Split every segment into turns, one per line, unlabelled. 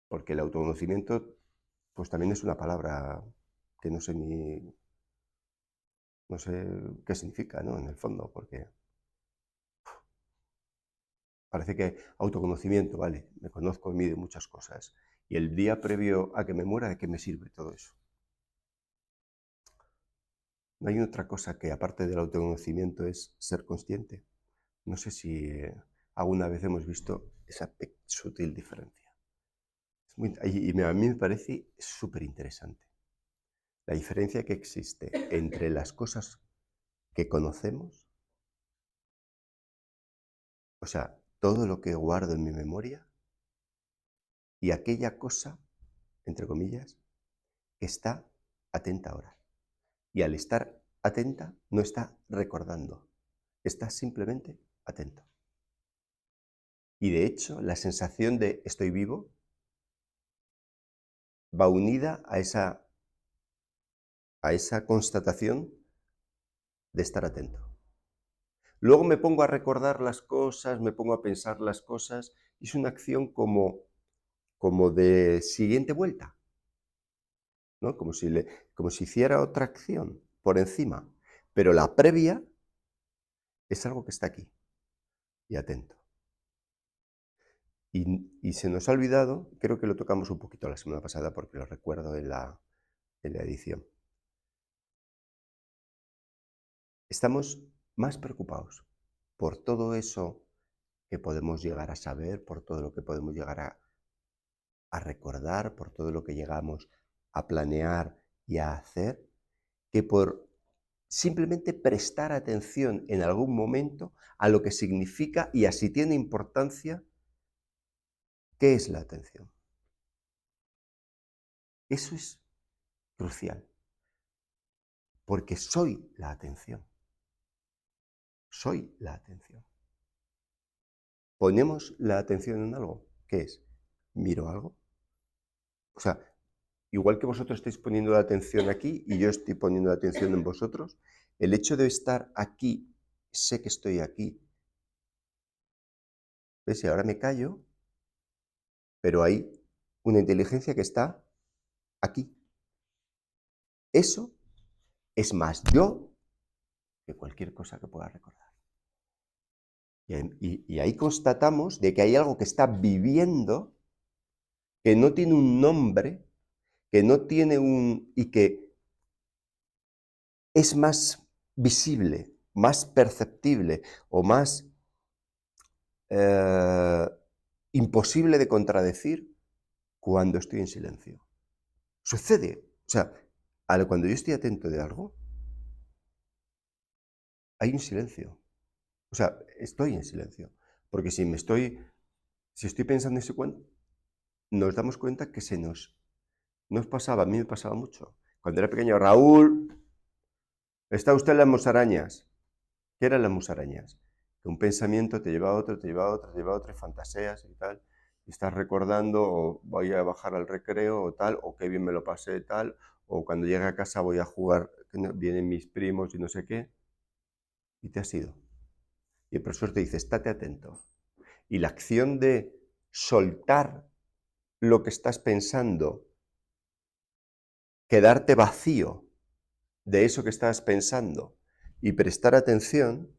porque el autoconocimiento, pues también es una palabra que no sé qué significa, ¿no? En el fondo, porque parece que autoconocimiento, vale, me conozco en mí de muchas cosas. Y el día previo a que me muera, ¿de qué me sirve todo eso? No hay otra cosa que, aparte del autoconocimiento, es ser consciente. No sé si alguna vez hemos visto esa sutil diferencia. A mí me parece súper interesante. La diferencia que existe entre las cosas que conocemos, o sea, todo lo que guardo en mi memoria, y aquella cosa, entre comillas, que está atenta ahora. Y al estar atenta, no está recordando, está simplemente atento. Y de hecho, la sensación de estoy vivo va unida a esa constatación de estar atento. Luego me pongo a recordar las cosas, me pongo a pensar las cosas, y es una acción como de siguiente vuelta, ¿no? Como si hiciera otra acción por encima. Pero la previa es algo que está aquí y atento. Y se nos ha olvidado, creo que lo tocamos un poquito la semana pasada porque lo recuerdo en la edición. Estamos más preocupados por todo eso que podemos llegar a saber, por todo lo que podemos llegar a recordar, por todo lo que llegamos a planear y a hacer, que por simplemente prestar atención en algún momento a lo que significa y así tiene importancia, ¿qué es la atención? Eso es crucial, porque soy la atención. Soy la atención. ¿Ponemos la atención en algo? ¿Qué es? ¿Miro algo? O sea, igual que vosotros estáis poniendo la atención aquí y yo estoy poniendo la atención en vosotros, el hecho de estar aquí, sé que estoy aquí. ¿Ves? Y ahora me callo, pero hay una inteligencia que está aquí. Eso es más yo que cualquier cosa que pueda recordar. Y ahí constatamos de que hay algo que está viviendo, que no tiene un nombre, que no tiene y que es más visible, más perceptible o más imposible de contradecir cuando estoy en silencio. Sucede. O sea, cuando yo estoy atento de algo, hay un silencio. O sea, estoy en silencio. Porque si estoy pensando en ese cuento, nos damos cuenta que nos pasaba, a mí me pasaba mucho. Cuando era pequeño, Raúl, ¿está usted en las musarañas? ¿Qué eran las musarañas? Que un pensamiento te lleva a otro, te lleva a otro, te lleva a otro, y fantaseas y tal. Y estás recordando, o voy a bajar al recreo, o tal, o qué bien me lo pasé, tal, o cuando llegue a casa voy a jugar, vienen mis primos y no sé qué, y te has ido. Y el profesor te dice, estate atento. Y la acción de soltar lo que estás pensando, quedarte vacío de eso que estás pensando y prestar atención,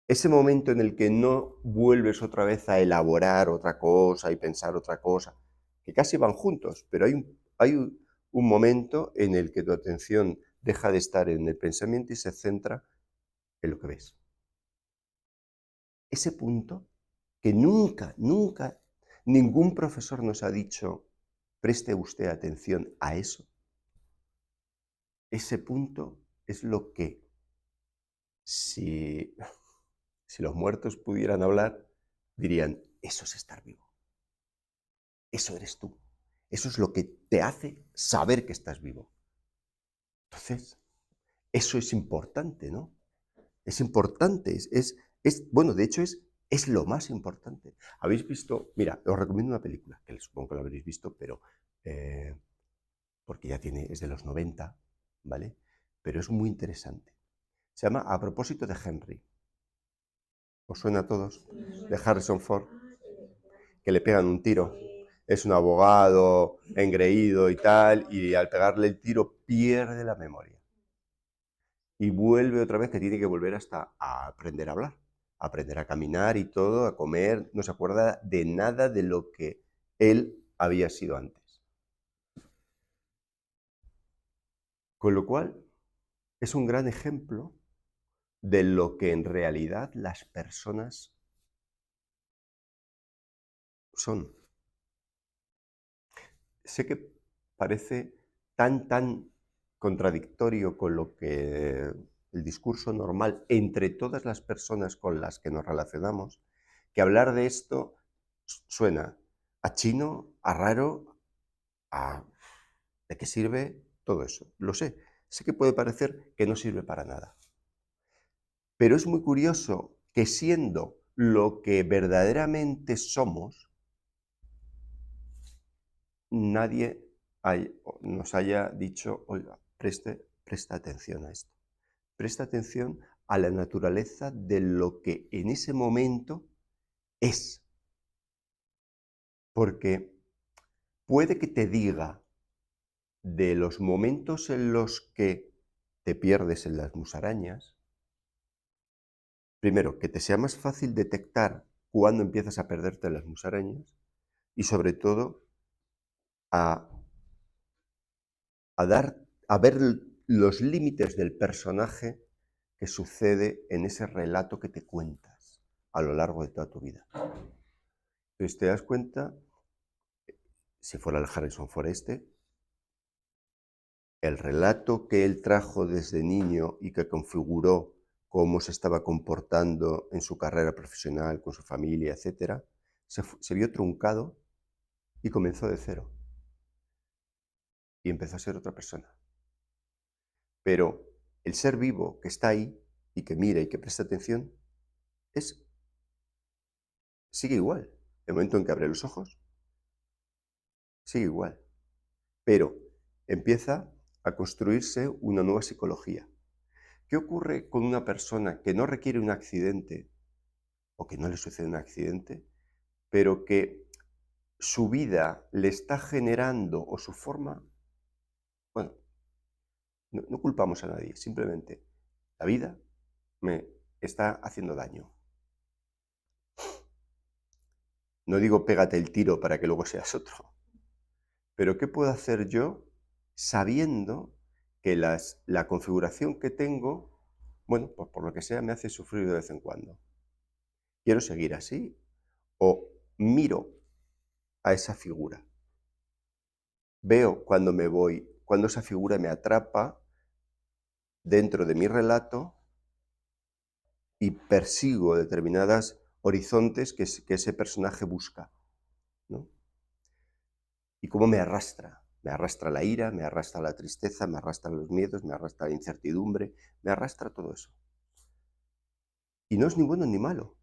ese momento en el que no vuelves otra vez a elaborar otra cosa y pensar otra cosa, que casi van juntos, pero hay un momento en el que tu atención deja de estar en el pensamiento y se centra en lo que ves. Ese punto que nunca, nunca, ningún profesor nos ha dicho, preste usted atención a eso. Ese punto es lo que, si los muertos pudieran hablar, dirían, eso es estar vivo. Eso eres tú. Eso es lo que te hace saber que estás vivo. Entonces, eso es importante, ¿no? Es importante, bueno, de hecho es lo más importante. ¿Habéis visto? Mira, os recomiendo una película, que supongo que la habréis visto, pero porque es de los 90, ¿vale? Pero es muy interesante. Se llama A propósito de Henry. ¿Os suena a todos? De Harrison Ford, que le pegan un tiro. es un abogado engreído y tal, y al pegarle el tiro pierde la memoria. Y vuelve otra vez, que tiene que volver hasta a aprender a hablar, a aprender a caminar y todo, a comer, no se acuerda de nada de lo que él había sido antes. Con lo cual, es un gran ejemplo de lo que en realidad las personas son. Sé que parece tan contradictorio con lo que el discurso normal entre todas las personas con las que nos relacionamos, que hablar de esto suena a chino, a raro, a ¿de qué sirve todo eso? Lo sé. Sé que puede parecer que no sirve para nada. Pero es muy curioso que siendo lo que verdaderamente somos, nadie nos haya dicho, oiga, presta atención a esto. Presta atención a la naturaleza de lo que en ese momento es. Porque puede que te diga de los momentos en los que te pierdes en las musarañas, primero, que te sea más fácil detectar cuándo empiezas a perderte en las musarañas y sobre todo a, a ver los límites del personaje que sucede en ese relato que te cuentas a lo largo de toda tu vida. Entonces te das cuenta, si fuera el Harrison Ford el relato que él trajo desde niño y que configuró cómo se estaba comportando en su carrera profesional, con su familia, etc., se vio truncado y comenzó de cero. Y empezó a ser otra persona. Pero el ser vivo que está ahí y que mira y que presta atención, sigue igual. El momento en que abre los ojos, sigue igual. Pero empieza a construirse una nueva psicología. ¿Qué ocurre con una persona que no requiere un accidente o que no le sucede un accidente, pero que su vida le está generando o su forma? Bueno, no culpamos a nadie, simplemente la vida me está haciendo daño. No digo pégate el tiro para que luego seas otro, pero ¿qué puedo hacer yo sabiendo que la configuración que tengo, bueno, pues por lo que sea, me hace sufrir de vez en cuando? ¿Quiero seguir así o miro a esa figura? Veo cuando me voy, cuando esa figura me atrapa dentro de mi relato y persigo determinados horizontes que ese personaje busca, ¿no? Y cómo me arrastra. Me arrastra la ira, me arrastra la tristeza, me arrastra los miedos, me arrastra la incertidumbre, me arrastra todo eso. Y no es ni bueno ni malo.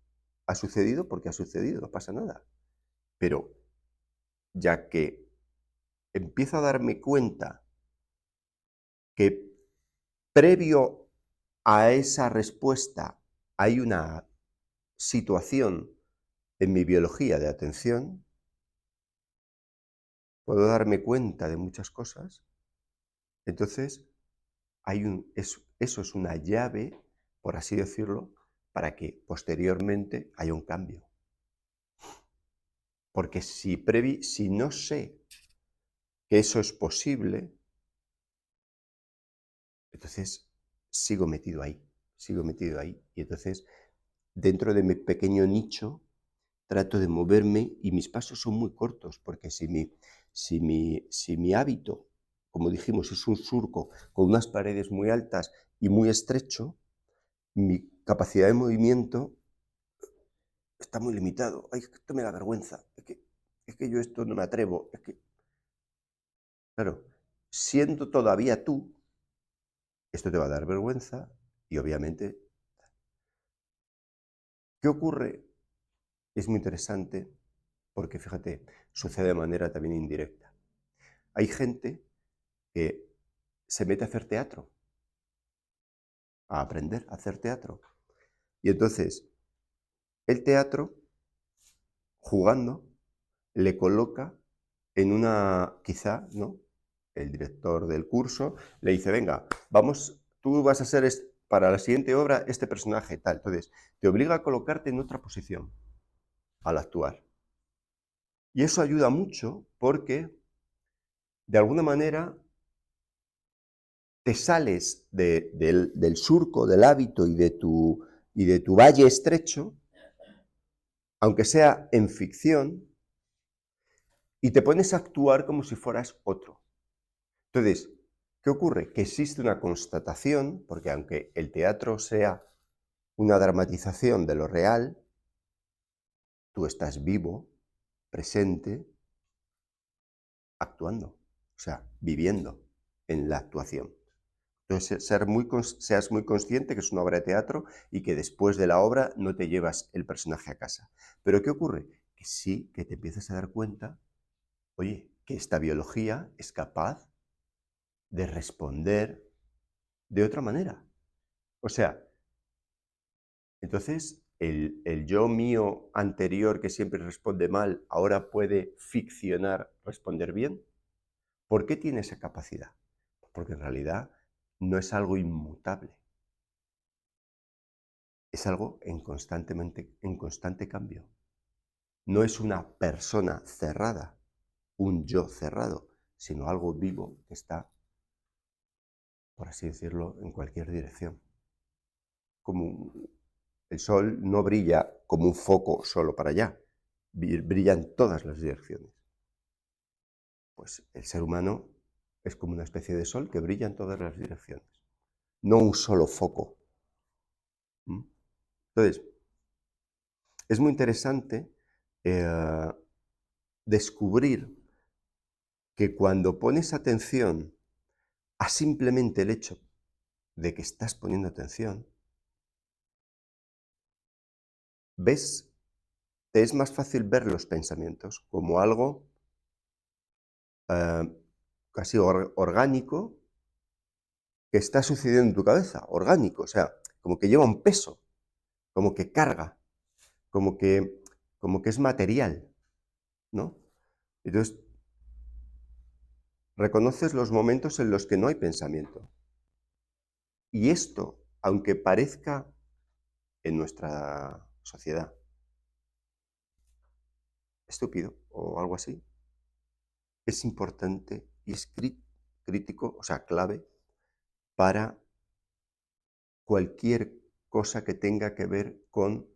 Ha sucedido porque ha sucedido, no pasa nada. Pero ya que empiezo a darme cuenta que previo a esa respuesta hay una situación en mi biología de atención, puedo darme cuenta de muchas cosas, entonces eso es una llave, por así decirlo, para que posteriormente haya un cambio. Porque si no sé que eso es posible, entonces sigo metido ahí, y entonces dentro de mi pequeño nicho trato de moverme y mis pasos son muy cortos, porque si mi hábito, como dijimos, es un surco con unas paredes muy altas y muy estrecho, mi capacidad de movimiento está muy limitado. Ay, es que esto me da vergüenza, es que yo esto no me atrevo, es que, claro, siendo todavía tú, esto te va a dar vergüenza y obviamente, ¿qué ocurre? Es muy interesante porque, fíjate, sucede de manera también indirecta. Hay gente que se mete a hacer teatro, a aprender a hacer teatro. Y entonces, el teatro, jugando, le coloca en una, quizá, ¿no? El director del curso le dice, venga, vamos, tú vas a ser para la siguiente obra este personaje, tal. Entonces, te obliga a colocarte en otra posición al actuar. Y eso ayuda mucho porque, de alguna manera, te sales del surco, del hábito y de tu valle estrecho, aunque sea en ficción, y te pones a actuar como si fueras otro. Entonces, ¿qué ocurre? Que existe una constatación, porque aunque el teatro sea una dramatización de lo real, tú estás vivo, presente, actuando, o sea, viviendo en la actuación. Entonces, seas muy consciente que es una obra de teatro y que después de la obra no te llevas el personaje a casa. Pero ¿qué ocurre? Que sí que te empiezas a dar cuenta, oye, que esta biología es capaz de responder de otra manera. O sea, entonces el yo mío anterior que siempre responde mal, ahora puede ficcionar, responder bien. ¿Por qué tiene esa capacidad? Porque en realidad no es algo inmutable, es algo en constante cambio. No es una persona cerrada, un yo cerrado, sino algo vivo que está, por así decirlo, en cualquier dirección. Como el sol no brilla como un foco solo para allá, brilla en todas las direcciones. Pues el ser humano es como una especie de sol que brilla en todas las direcciones, no un solo foco. Entonces, es muy interesante eh, descubrir que cuando pones atención a simplemente el hecho de que estás poniendo atención, ves, te es más fácil ver los pensamientos como algo eh, casi orgánico que está sucediendo en tu cabeza, orgánico, o sea, como que lleva un peso, como que carga, como que, como que es material, ¿no? Entonces, reconoces los momentos en los que no hay pensamiento. Y esto, aunque parezca en nuestra sociedad estúpido o algo así, es importante y es crítico, o sea, clave para cualquier cosa que tenga que ver con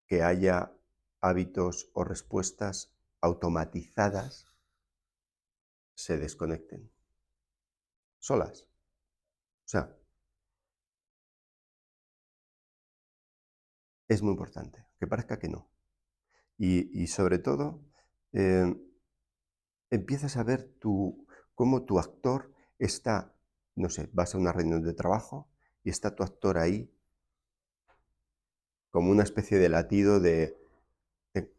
que haya hábitos o respuestas automatizadas se desconecten solas. O sea, es muy importante, que parezca que no. Y sobre todo, eh, empiezas a ver cómo tu actor está, no sé, vas a una reunión de trabajo y está tu actor ahí como una especie de latido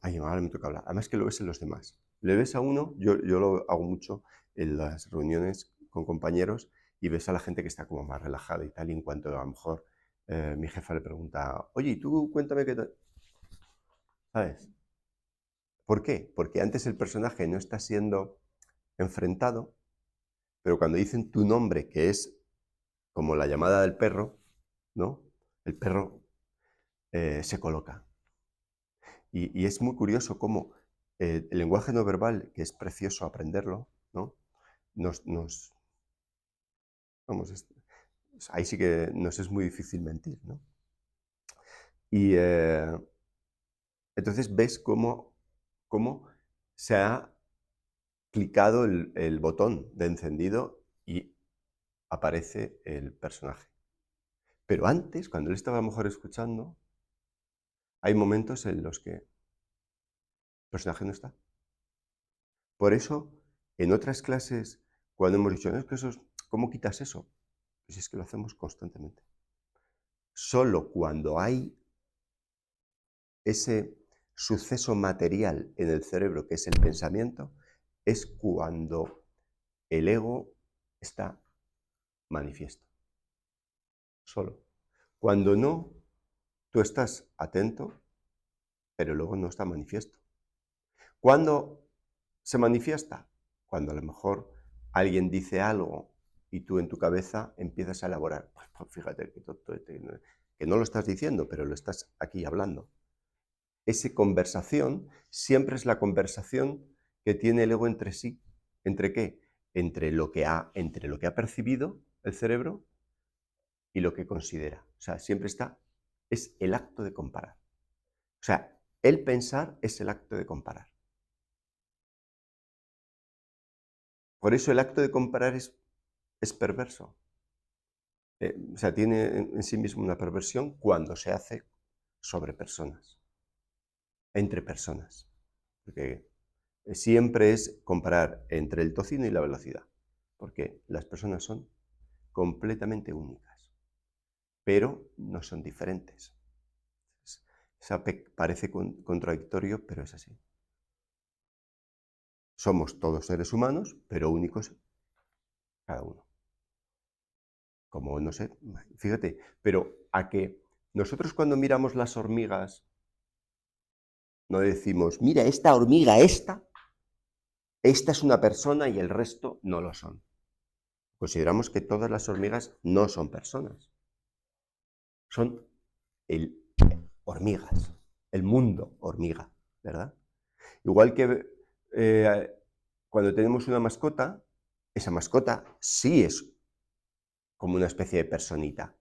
ay, ahora me toca hablar. Además que lo ves en los demás. Le ves a uno, yo lo hago mucho en las reuniones con compañeros y ves a la gente que está como más relajada y tal, y en cuanto a lo mejor mi jefa le pregunta, oye, ¿y tú cuéntame qué tal? ¿Sabes? ¿Por qué? Porque antes el personaje no está siendo enfrentado, pero cuando dicen tu nombre, que es como la llamada del perro, ¿no? El perro se coloca. Y es muy curioso cómo el lenguaje no verbal, que es precioso aprenderlo, ¿no? Nos vamos, ahí sí que nos es muy difícil mentir, ¿no? Y entonces ves cómo se ha clicado el botón de encendido y aparece el personaje. Pero antes, cuando él estaba a lo mejor escuchando, hay momentos en los que el personaje no está. Por eso, en otras clases, cuando hemos dicho, no, es que eso ¿cómo quitas eso? Pues es que lo hacemos constantemente. Solo cuando hay ese suceso material en el cerebro, que es el pensamiento, es cuando el ego está manifiesto. Solo. Cuando no, tú estás atento, pero luego no está manifiesto. Cuando se manifiesta? Cuando a lo mejor alguien dice algo y tú en tu cabeza empiezas a elaborar. Pues fíjate que tonto este, que no lo estás diciendo, pero lo estás aquí hablando. Esa conversación siempre es la conversación que tiene el ego entre sí. ¿Entre qué? Entre lo que ha percibido el cerebro y lo que considera. O sea, siempre es el acto de comparar. O sea, el pensar es el acto de comparar. Por eso el acto de comparar es perverso. O sea, tiene en sí mismo una perversión cuando se hace sobre personas, entre personas. Porque siempre es comparar entre el tocino y la velocidad. Porque las personas son completamente únicas, pero no son diferentes. Parece contradictorio, pero es así. Somos todos seres humanos, pero únicos cada uno. Como, no sé, fíjate, pero a que nosotros cuando miramos las hormigas, no decimos, mira, esta hormiga, esta es una persona y el resto no lo son. Consideramos que todas las hormigas no son personas. Son hormigas, el mundo hormiga, ¿verdad? Igual que cuando tenemos una mascota, esa mascota sí es como una especie de personita.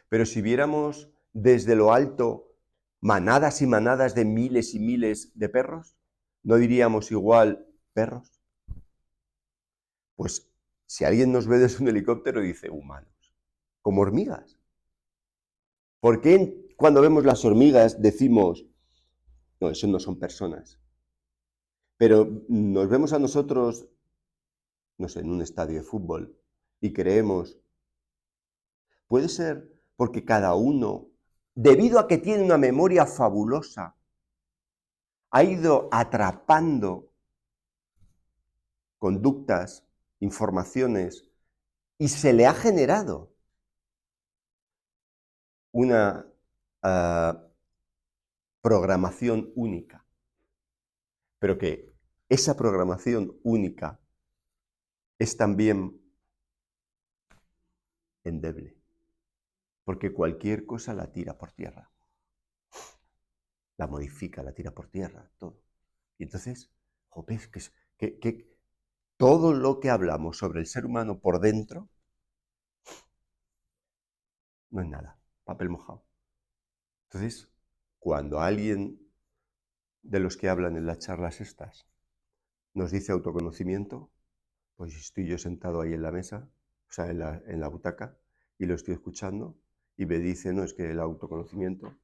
Pero si viéramos desde lo alto manadas y manadas de miles y miles de perros, ¿no diríamos igual perros? Pues si alguien nos ve desde un helicóptero dice humanos, como hormigas. ¿Por qué cuando vemos las hormigas decimos, no, eso no son personas? Pero nos vemos a nosotros, no sé, en un estadio de fútbol y creemos, puede ser porque cada uno, debido a que tiene una memoria fabulosa, ha ido atrapando conductas, informaciones, y se le ha generado una programación única. Pero que esa programación única es también endeble, porque cualquier cosa la tira por tierra, la modifica, la tira por tierra, todo. Y entonces, joder, que todo lo que hablamos sobre el ser humano por dentro no es nada, papel mojado. Entonces, cuando alguien de los que hablan en las charlas estas nos dice autoconocimiento, pues estoy yo sentado ahí en la mesa, o sea, en la butaca, y lo estoy escuchando, y me dice, no, es que el autoconocimiento,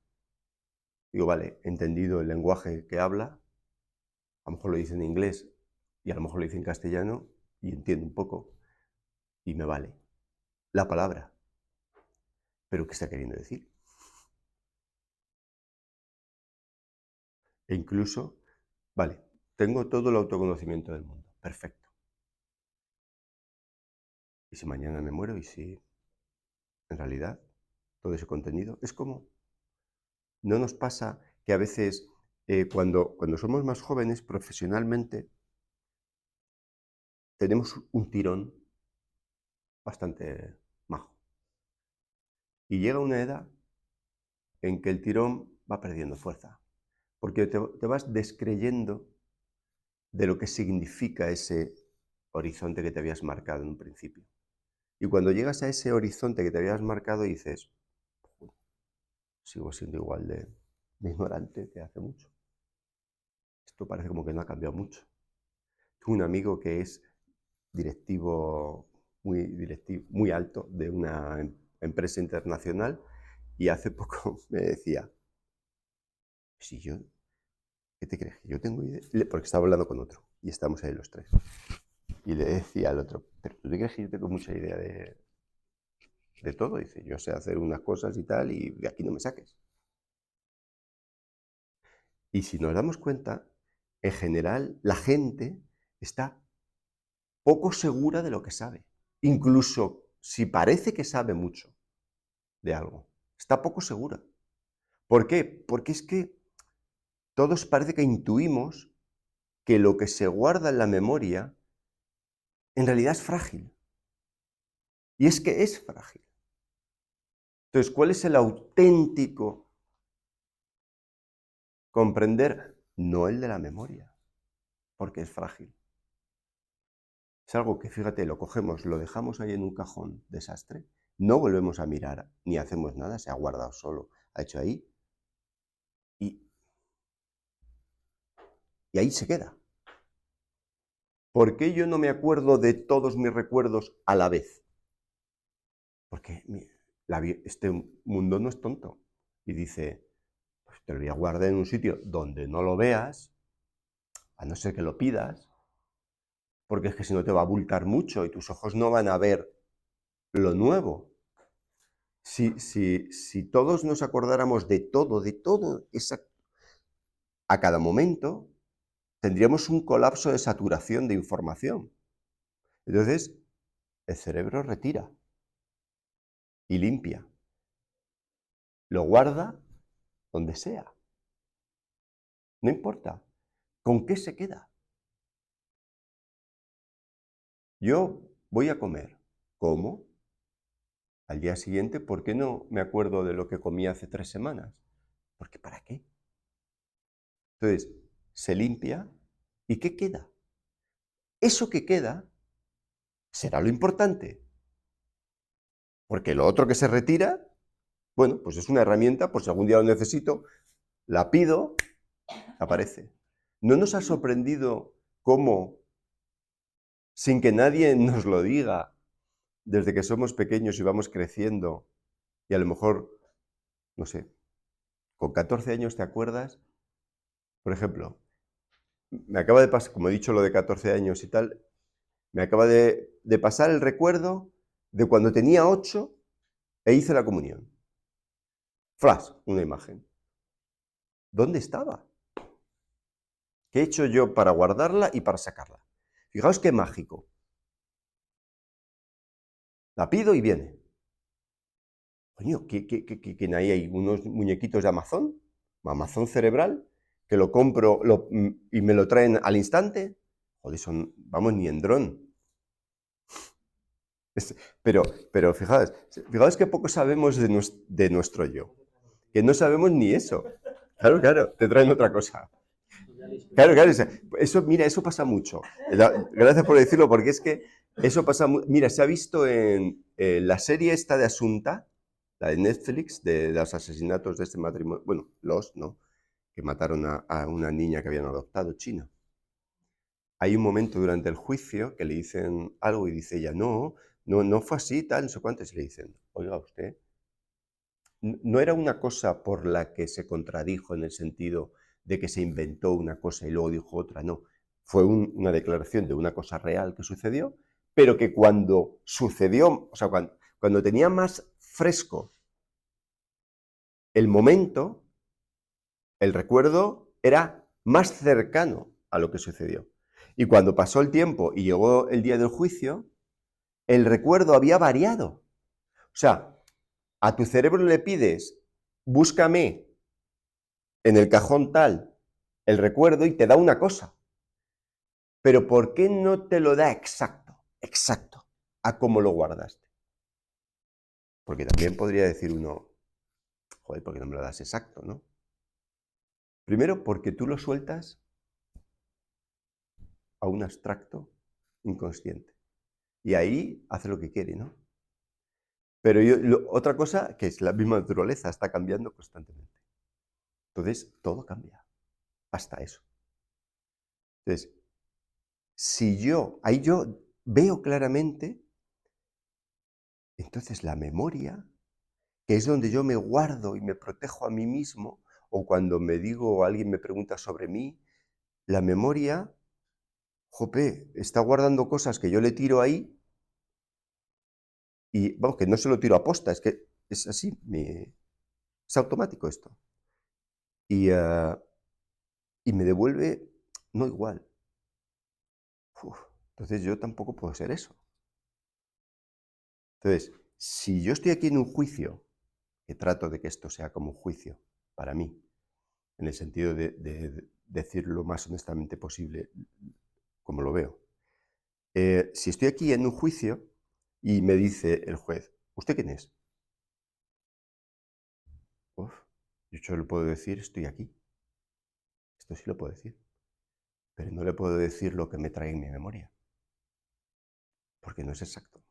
digo, vale, entendido el lenguaje que habla, a lo mejor lo dice en inglés, y a lo mejor lo dice en castellano, y entiendo un poco, y me vale. La palabra. ¿Pero qué está queriendo decir? E incluso, vale, tengo todo el autoconocimiento del mundo, perfecto. ¿Y si mañana me muero? ¿Y si en realidad todo ese contenido es como... ¿No nos pasa que a veces cuando somos más jóvenes profesionalmente tenemos un tirón bastante majo? Y llega una edad en que el tirón va perdiendo fuerza, porque te vas descreyendo de lo que significa ese horizonte que te habías marcado en un principio. Y cuando llegas a ese horizonte que te habías marcado dices, sigo siendo igual de ignorante que hace mucho. Esto parece como que no ha cambiado mucho. Tengo un amigo que es directivo, muy alto de una empresa internacional y hace poco me decía, si yo, ¿qué te crees? ¿Que yo tengo idea? Porque estaba hablando con otro y estamos ahí los tres. Y le decía al otro, ¿pero tú te crees que yo tengo mucha idea de todo? Dice, yo sé hacer unas cosas y tal y de aquí no me saques. Y si nos damos cuenta, en general la gente está poco segura de lo que sabe. Incluso si parece que sabe mucho de algo, está poco segura. ¿Por qué? Porque es que todos parece que intuimos que lo que se guarda en la memoria en realidad es frágil. Y es que es frágil. Entonces, ¿cuál es el auténtico comprender? No el de la memoria, porque es frágil. Es algo que, fíjate, lo cogemos, lo dejamos ahí en un cajón, desastre, no volvemos a mirar, ni hacemos nada, se ha guardado solo, ha hecho ahí, y ahí se queda. ¿Por qué yo no me acuerdo de todos mis recuerdos a la vez? Porque este mundo no es tonto. Y dice, pues te lo voy a guardar en un sitio donde no lo veas, a no ser que lo pidas, porque es que si no te va a abultar mucho y tus ojos no van a ver lo nuevo. Si todos nos acordáramos de todo, a cada momento, tendríamos un colapso de saturación de información. Entonces, el cerebro retira y limpia. Lo guarda donde sea. No importa. ¿Con qué se queda? Yo voy a comer. ¿Cómo? Al día siguiente, ¿por qué no me acuerdo de lo que comí hace 3 semanas? Porque ¿para qué? Entonces, se limpia. ¿Y qué queda? Eso que queda será lo importante. Porque lo otro que se retira, bueno, pues es una herramienta, por si algún día lo necesito, la pido, aparece. ¿No nos ha sorprendido cómo, sin que nadie nos lo diga, desde que somos pequeños y vamos creciendo, y a lo mejor, no sé, con 14 años te acuerdas, por ejemplo, me acaba de pasar, como he dicho lo de 14 años y tal, me acaba de pasar el recuerdo de cuando tenía 8 e hice la comunión. Flash, una imagen. ¿Dónde estaba? ¿Qué he hecho yo para guardarla y para sacarla? Fijaos qué mágico. La pido y viene. Coño, ¿quién hay unos muñequitos de Amazon cerebral, que lo compro y me lo traen al instante? Joder, vamos, ni en dron. Pero fijaos que poco sabemos de nuestro yo, que no sabemos ni eso. Claro, te traen otra cosa. Claro, mira, eso pasa mucho. Gracias por decirlo, porque es que eso pasa mucho. Mira, se ha visto en la serie esta de Asunta, la de Netflix, de los asesinatos de este matrimonio, bueno, ¿no? Que mataron a una niña que habían adoptado, china. Hay un momento durante el juicio que le dicen algo y dice ella, no fue así, tal, no sé cuánto, y le dicen, oiga, usted, no era una cosa por la que se contradijo en el sentido de que se inventó una cosa y luego dijo otra, no. Fue una declaración de una cosa real que sucedió, pero que cuando sucedió, o sea, cuando tenía más fresco el momento, el recuerdo era más cercano a lo que sucedió. Y cuando pasó el tiempo y llegó el día del juicio, el recuerdo había variado. O sea, a tu cerebro le pides, búscame en el cajón tal el recuerdo y te da una cosa. Pero ¿por qué no te lo da exacto, a cómo lo guardaste? Porque también podría decir uno, joder, ¿por qué no me lo das exacto, no? Primero, porque tú lo sueltas a un abstracto inconsciente. Y ahí hace lo que quiere, ¿no? Pero otra cosa, que es la misma naturaleza, está cambiando constantemente. Entonces, todo cambia, hasta eso. Entonces, ahí yo veo claramente, entonces la memoria, que es donde yo me guardo y me protejo a mí mismo, o cuando me digo o alguien me pregunta sobre mí, la memoria, jope, está guardando cosas que yo le tiro ahí y, vamos, que no se lo tiro a posta, es que es así, es automático esto. Y me devuelve, no igual. Entonces yo tampoco puedo ser eso. Entonces, si yo estoy aquí en un juicio, que trato de que esto sea como un juicio para mí, en el sentido de decir lo más honestamente posible como lo veo. Si estoy aquí en un juicio y me dice el juez, ¿usted quién es? Uf, yo solo puedo decir, estoy aquí. Esto sí lo puedo decir. Pero no le puedo decir lo que me trae en mi memoria, porque no es exacto.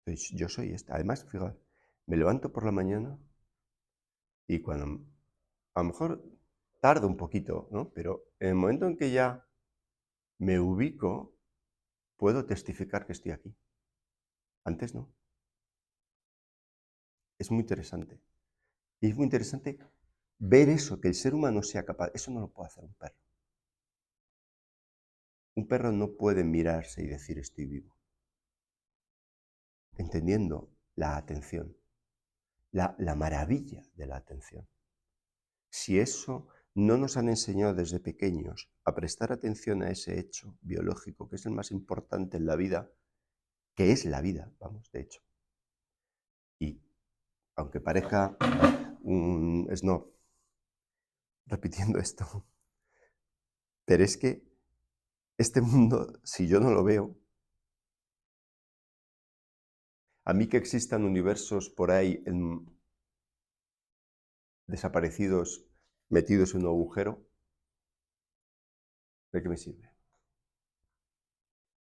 Entonces, yo soy esta. Además, fijaos, me levanto por la mañana y cuando, a lo mejor tardo un poquito, ¿no? Pero en el momento en que ya me ubico, puedo testificar que estoy aquí. Antes no. Es muy interesante. Y es muy interesante ver eso, que el ser humano sea capaz. Eso no lo puede hacer un perro. Un perro no puede mirarse y decir estoy vivo. Entendiendo la atención, la maravilla de la atención. Si eso no nos han enseñado desde pequeños a prestar atención a ese hecho biológico, que es el más importante en la vida, que es la vida, vamos, de hecho. Y aunque parezca un snob repitiendo esto, pero es que este mundo, si yo no lo veo, a mí que existan universos por ahí desaparecidos, metidos en un agujero, ¿de qué me sirve? A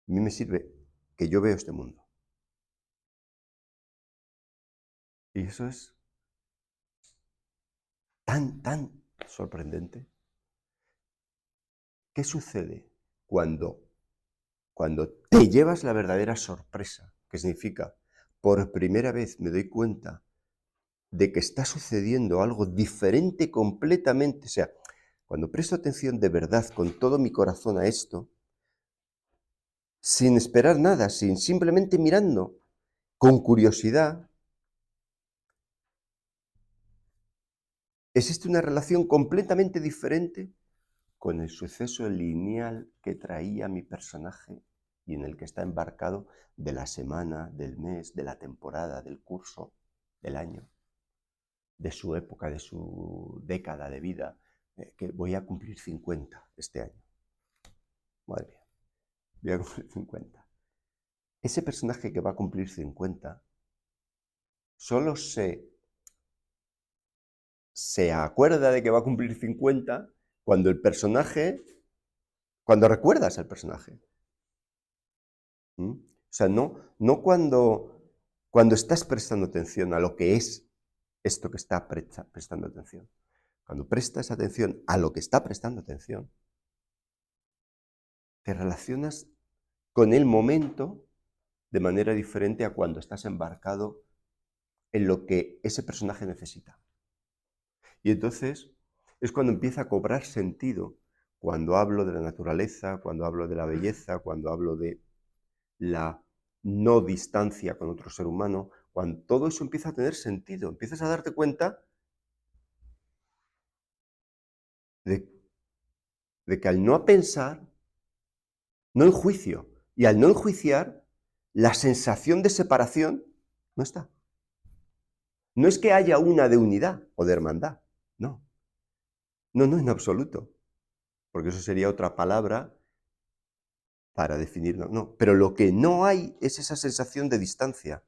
mí me sirve que yo veo este mundo. Y eso es tan sorprendente. ¿Qué sucede cuando te llevas la verdadera sorpresa? Que significa, por primera vez me doy cuenta de que está sucediendo algo diferente completamente. O sea, cuando presto atención de verdad con todo mi corazón a esto, sin esperar nada, simplemente mirando, con curiosidad, existe una relación completamente diferente con el suceso lineal que traía mi personaje y en el que está embarcado de la semana, del mes, de la temporada, del curso, del año, de su época, de su década de vida, que voy a cumplir 50 este año. Madre mía, voy a cumplir 50. Ese personaje que va a cumplir 50 solo se acuerda de que va a cumplir 50 cuando el personaje, cuando recuerdas al personaje. O sea, no cuando estás prestando atención a lo que es esto que está prestando atención. Cuando prestas atención a lo que está prestando atención, te relacionas con el momento de manera diferente a cuando estás embarcado en lo que ese personaje necesita. Y entonces es cuando empieza a cobrar sentido, cuando hablo de la naturaleza, cuando hablo de la belleza, cuando hablo de la no distancia con otro ser humano, cuando todo eso empieza a tener sentido, empiezas a darte cuenta de, de que al no pensar, no enjuicio, y al no enjuiciar, la sensación de separación no está. No es que haya una de unidad o de hermandad, no. No, en absoluto, porque eso sería otra palabra para definirlo, no. Pero lo que no hay es esa sensación de distancia.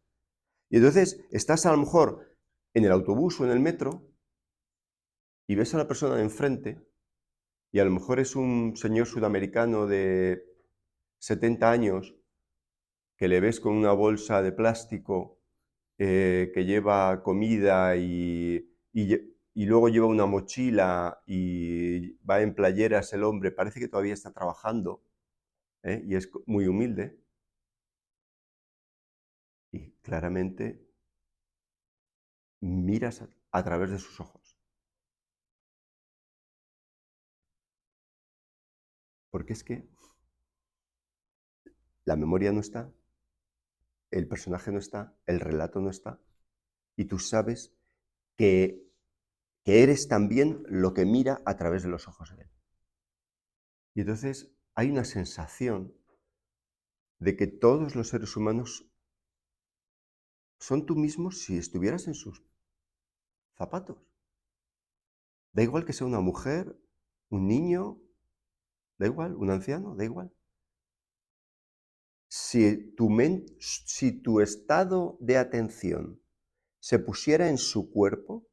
Y entonces estás a lo mejor en el autobús o en el metro y ves a la persona de enfrente y a lo mejor es un señor sudamericano de 70 años que le ves con una bolsa de plástico que lleva comida y luego lleva una mochila y va en playeras el hombre, parece que todavía está trabajando y es muy humilde y claramente miras a través de sus ojos. Porque es que la memoria no está, el personaje no está, el relato no está, y tú sabes que, que eres también lo que mira a través de los ojos de él. Y entonces hay una sensación de que todos los seres humanos son tú mismo si estuvieras en sus zapatos. Da igual que sea una mujer un niño, da igual, un anciano, da igual. Si tu estado de atención se pusiera en su cuerpo,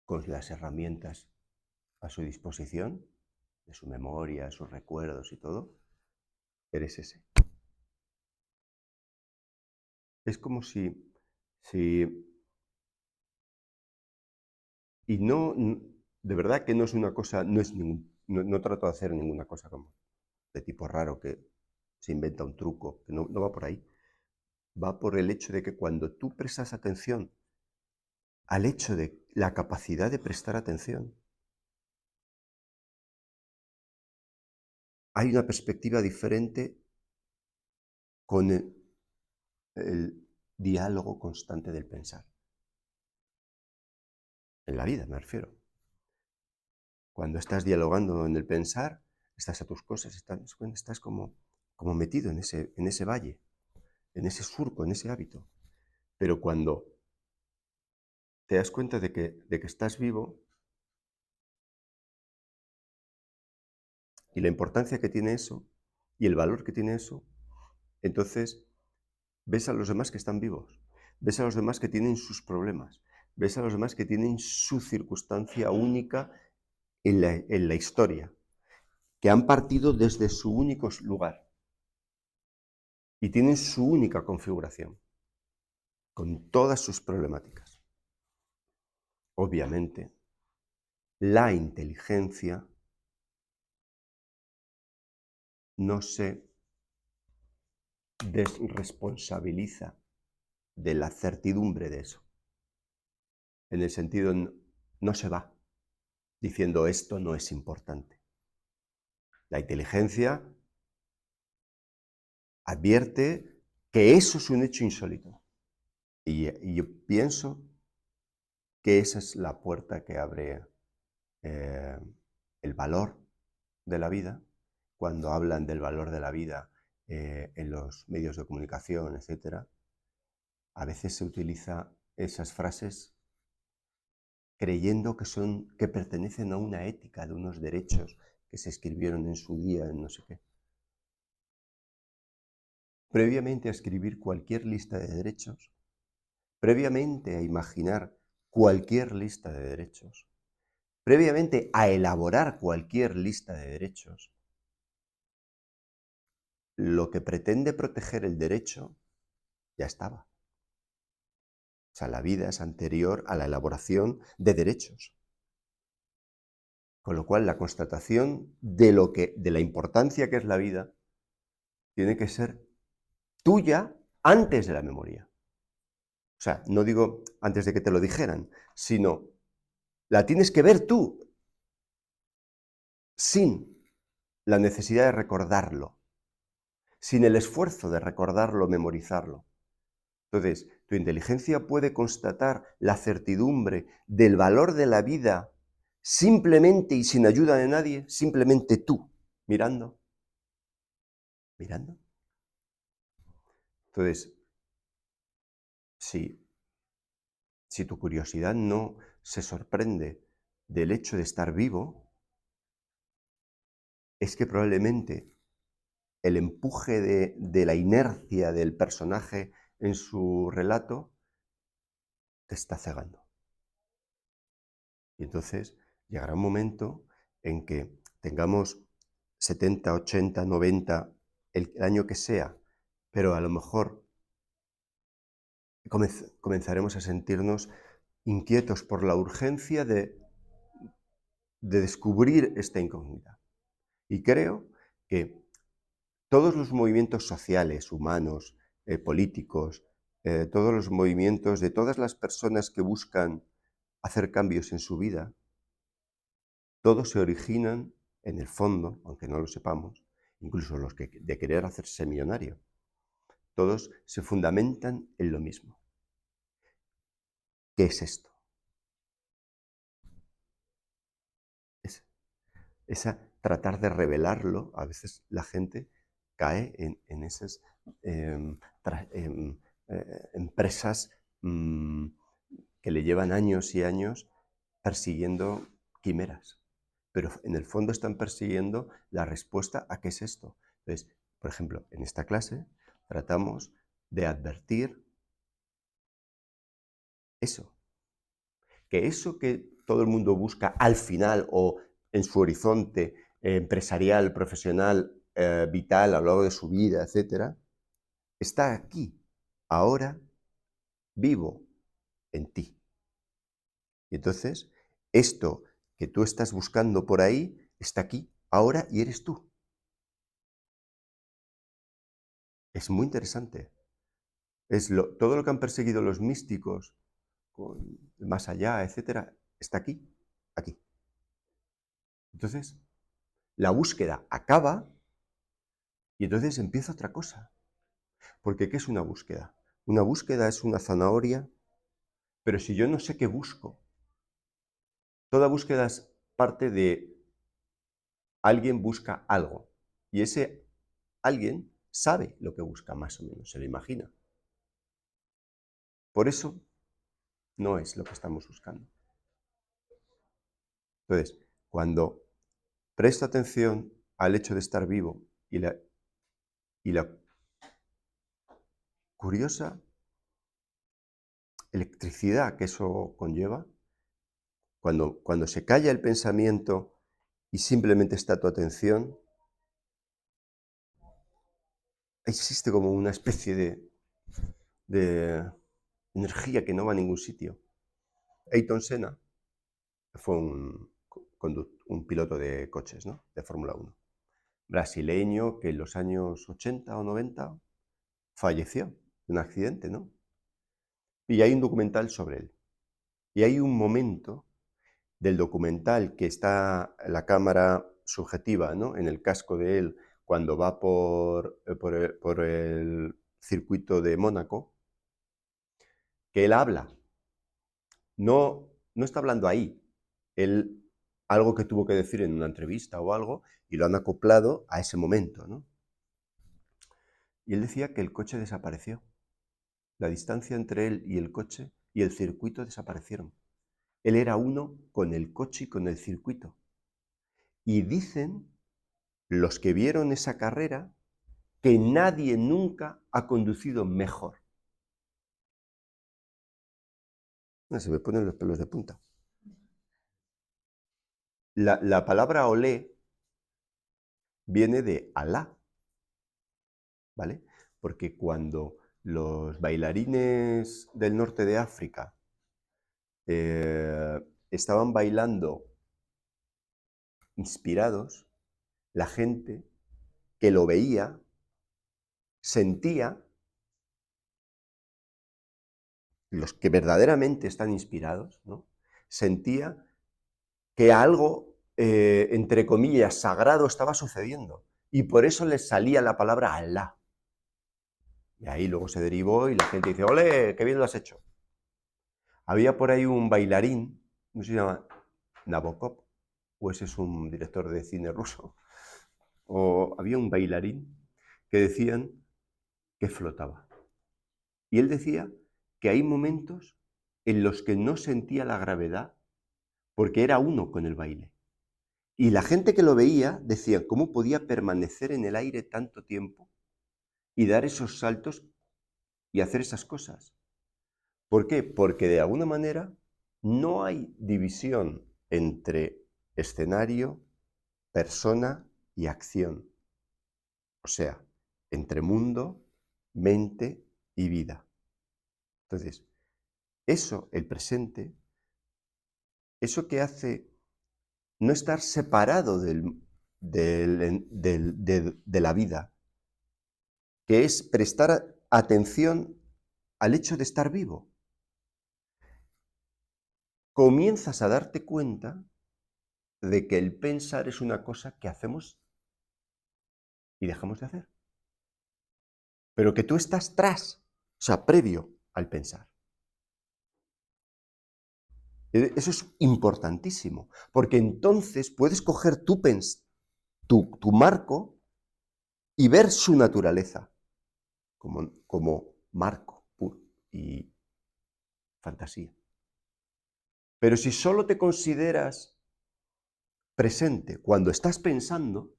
con las herramientas a su disposición, de su memoria, sus recuerdos y todo, eres ese. Es como si y no, de verdad que no es una cosa, no trato de hacer ninguna cosa como de tipo raro que se inventa un truco, que no va por ahí. Va por el hecho de que cuando tú prestas atención al hecho de la capacidad de prestar atención, hay una perspectiva diferente con el diálogo constante del pensar. En la vida, me refiero. Cuando estás dialogando en el pensar, estás a tus cosas, estás como metido en ese valle, en ese surco, en ese hábito. Pero cuando te das cuenta de que estás vivo y la importancia que tiene eso y el valor que tiene eso, entonces ves a los demás que están vivos, ves a los demás que tienen sus problemas, ves a los demás que tienen su circunstancia única en la historia, que han partido desde su único lugar y tienen su única configuración, con todas sus problemáticas. Obviamente, la inteligencia no se desresponsabiliza de la certidumbre de eso. En el sentido, no se va diciendo esto no es importante. La inteligencia advierte que eso es un hecho insólito. Y yo pienso que esa es la puerta que abre el valor de la vida. Cuando hablan del valor de la vida en los medios de comunicación, etc., a veces se utiliza esas frases creyendo que pertenecen a una ética, de unos derechos que se escribieron en su día, en no sé qué. Previamente a escribir cualquier lista de derechos, previamente a imaginar cualquier lista de derechos, previamente a elaborar cualquier lista de derechos, lo que pretende proteger el derecho ya estaba. O sea, la vida es anterior a la elaboración de derechos. Con lo cual, la constatación de la importancia que es la vida tiene que ser tuya antes de la memoria. O sea, no digo antes de que te lo dijeran, sino la tienes que ver tú sin la necesidad de recordarlo, sin el esfuerzo de recordarlo, memorizarlo. Entonces, tu inteligencia puede constatar la certidumbre del valor de la vida simplemente y sin ayuda de nadie, simplemente tú, mirando. Mirando. Entonces, si tu curiosidad no se sorprende del hecho de estar vivo, es que probablemente el empuje de la inercia del personaje en su relato te está cegando. Y entonces llegará un momento en que tengamos 70, 80, 90, el año que sea, pero a lo mejor comenzaremos a sentirnos inquietos por la urgencia de descubrir esta incógnita. Y creo que todos los movimientos sociales, humanos, políticos, todos los movimientos de todas las personas que buscan hacer cambios en su vida, todos se originan, en el fondo, aunque no lo sepamos, incluso los que de querer hacerse millonario, todos se fundamentan en lo mismo. ¿Qué es esto? Tratar de revelarlo, a veces la gente cae en esas empresas que le llevan años y años persiguiendo quimeras, pero en el fondo están persiguiendo la respuesta a qué es esto. Entonces, por ejemplo, en esta clase tratamos de advertir eso que todo el mundo busca al final o en su horizonte empresarial, profesional, vital, a lo largo de su vida, etc., está aquí, ahora, vivo en ti. Y entonces, esto que tú estás buscando por ahí, está aquí, ahora, y eres tú. Es muy interesante. Todo lo que han perseguido los místicos, con el más allá, etc., está aquí, aquí. Entonces, la búsqueda acaba y entonces empieza otra cosa. Porque ¿qué es una búsqueda? Una búsqueda es una zanahoria, pero si yo no sé qué busco, toda búsqueda es parte de alguien busca algo. Y ese alguien sabe lo que busca, más o menos, se lo imagina. Por eso no es lo que estamos buscando. Entonces, cuando presto atención al hecho de estar vivo y la curiosa electricidad que eso conlleva, cuando se calla el pensamiento y simplemente está tu atención, existe como una especie de energía que no va a ningún sitio. Ayrton Senna fue un piloto de coches, ¿no? De Fórmula 1. Brasileño que en los años 80 o 90 falleció de un accidente, ¿no? Y hay un documental sobre él. Y hay un momento del documental que está la cámara subjetiva, ¿no?, en el casco de él cuando va por el circuito de Mónaco, que él habla. No está hablando ahí. Él, algo que tuvo que decir en una entrevista o algo, y lo han acoplado a ese momento, ¿no? Y él decía que el coche desapareció. La distancia entre él y el coche y el circuito desaparecieron. Él era uno con el coche y con el circuito. Y dicen los que vieron esa carrera que nadie nunca ha conducido mejor. Se me ponen los pelos de punta. La palabra olé viene de Alá, ¿vale? Porque cuando los bailarines del norte de África estaban bailando inspirados, la gente que lo veía sentía, los que verdaderamente están inspirados, ¿no?, sentía que algo, entre comillas, sagrado estaba sucediendo. Y por eso les salía la palabra Alá. Y ahí luego se derivó y la gente dice, ¡ole, qué bien lo has hecho! Había por ahí un bailarín, no sé si se llama Nabokov, o ese es un director de cine ruso, o había un bailarín que decían que flotaba. Y él decía que hay momentos en los que no sentía la gravedad porque era uno con el baile. Y la gente que lo veía decía, ¿cómo podía permanecer en el aire tanto tiempo y dar esos saltos y hacer esas cosas? ¿Por qué? Porque de alguna manera no hay división entre escenario, persona y acción. O sea, entre mundo, mente y vida. Entonces, eso, el presente, eso que hace no estar separado de la vida, que es prestar atención al hecho de estar vivo. Comienzas a darte cuenta de que el pensar es una cosa que hacemos y dejamos de hacer. Pero que tú estás tras, o sea, previo al pensar. Eso es importantísimo, porque entonces puedes coger tu marco y ver su naturaleza como marco puro y fantasía. Pero si solo te consideras presente. Cuando estás pensando,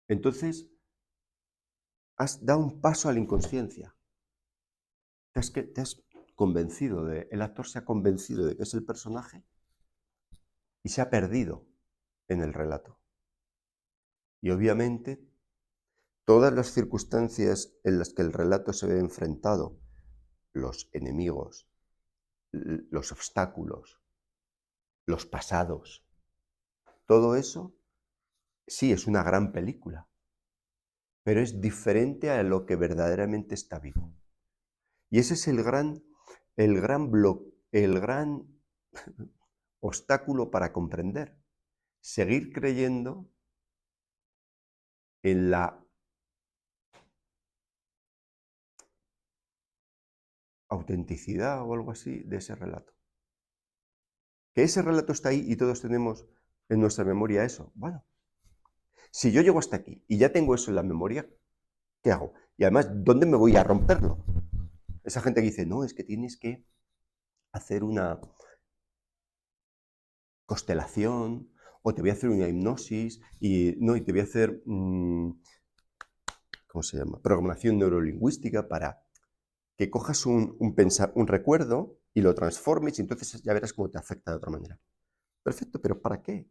entonces has dado un paso a la inconsciencia. Te has convencido el actor se ha convencido de que es el personaje y se ha perdido en el relato. Y obviamente todas las circunstancias en las que el relato se ve enfrentado, los enemigos, los obstáculos, los pasados, todo eso sí es una gran película, pero es diferente a lo que verdaderamente está vivo. Y ese es el gran obstáculo para comprender. Seguir creyendo en la autenticidad o algo así de ese relato. Que ese relato está ahí y todos tenemos en nuestra memoria eso. Bueno, si yo llego hasta aquí y ya tengo eso en la memoria, ¿qué hago? Y además, ¿dónde me voy a romperlo? Esa gente que dice, no, es que tienes que hacer una constelación, o te voy a hacer una hipnosis, y te voy a hacer, ¿cómo se llama? Programación neurolingüística para que cojas un recuerdo y lo transformes y entonces ya verás cómo te afecta de otra manera. Perfecto, pero ¿para qué?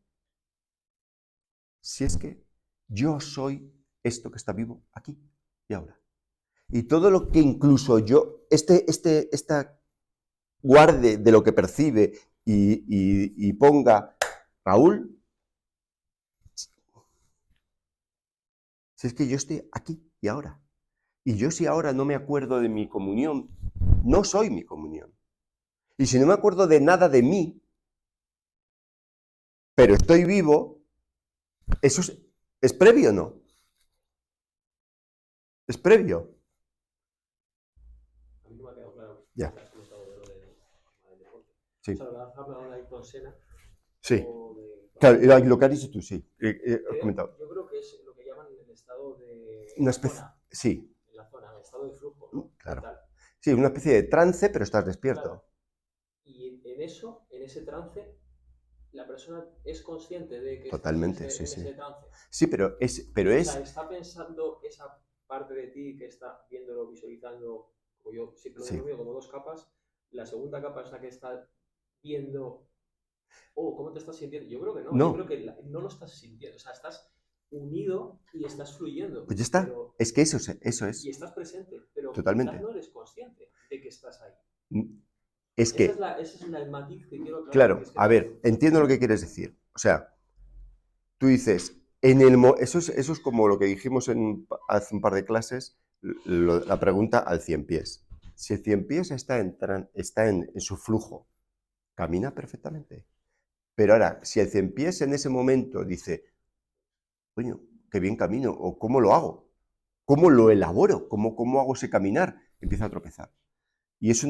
Si es que yo soy esto que está vivo aquí y ahora. Y todo lo que incluso yo, esta guarde de lo que percibe y ponga Raúl, si es que yo estoy aquí y ahora. Y yo si ahora no me acuerdo de mi comunión, no soy mi comunión. Y si no me acuerdo de nada de mí, pero estoy vivo, ¿eso es previo o no? ¿Es previo?
A mí no me ha quedado claro
Ya.
lo que has comentado de lo del deporte.
Sí.
O sea, lo que has hablado de Ayrton Senna
Sí.
o de...
Claro, lo que has dicho tú, sí. Has comentado.
Yo creo que es lo que llaman el estado de...
Una
la
especie.
zona.
Sí,
En la zona, el estado de flujo, ¿no?
claro.
Mental.
Sí, una especie de trance, pero estás
Claro.
despierto.
Y en eso, en ese trance, la persona es consciente de que está
Totalmente, sí,
en
sí.
ese trance.
Sí,
O sea, está pensando esa parte de ti que está viéndolo, visualizando, como yo siempre lo
sí.
denomino, como dos capas. La segunda capa es la que está viendo, oh, ¿cómo te estás sintiendo? Yo creo que no, yo creo
No,
que no lo estás sintiendo, o sea, estás unido y estás fluyendo,
pues ya está.
pero,
Es que eso
y
es.
estás presente, pero quizás
Totalmente.
no eres consciente de que estás ahí.
Es que,
Ese es el matiz que quiero aclarar, porque
claro,
es que
a
no...
ver, entiendo lo que quieres decir. O sea, tú dices, eso es como lo que dijimos hace un par de clases, la pregunta al cien pies. Si el cien pies está en su flujo, camina perfectamente. Pero ahora, si el cien pies en ese momento dice, coño, qué bien camino, o cómo lo hago, cómo lo elaboro, cómo hago ese caminar, empieza a tropezar. Y eso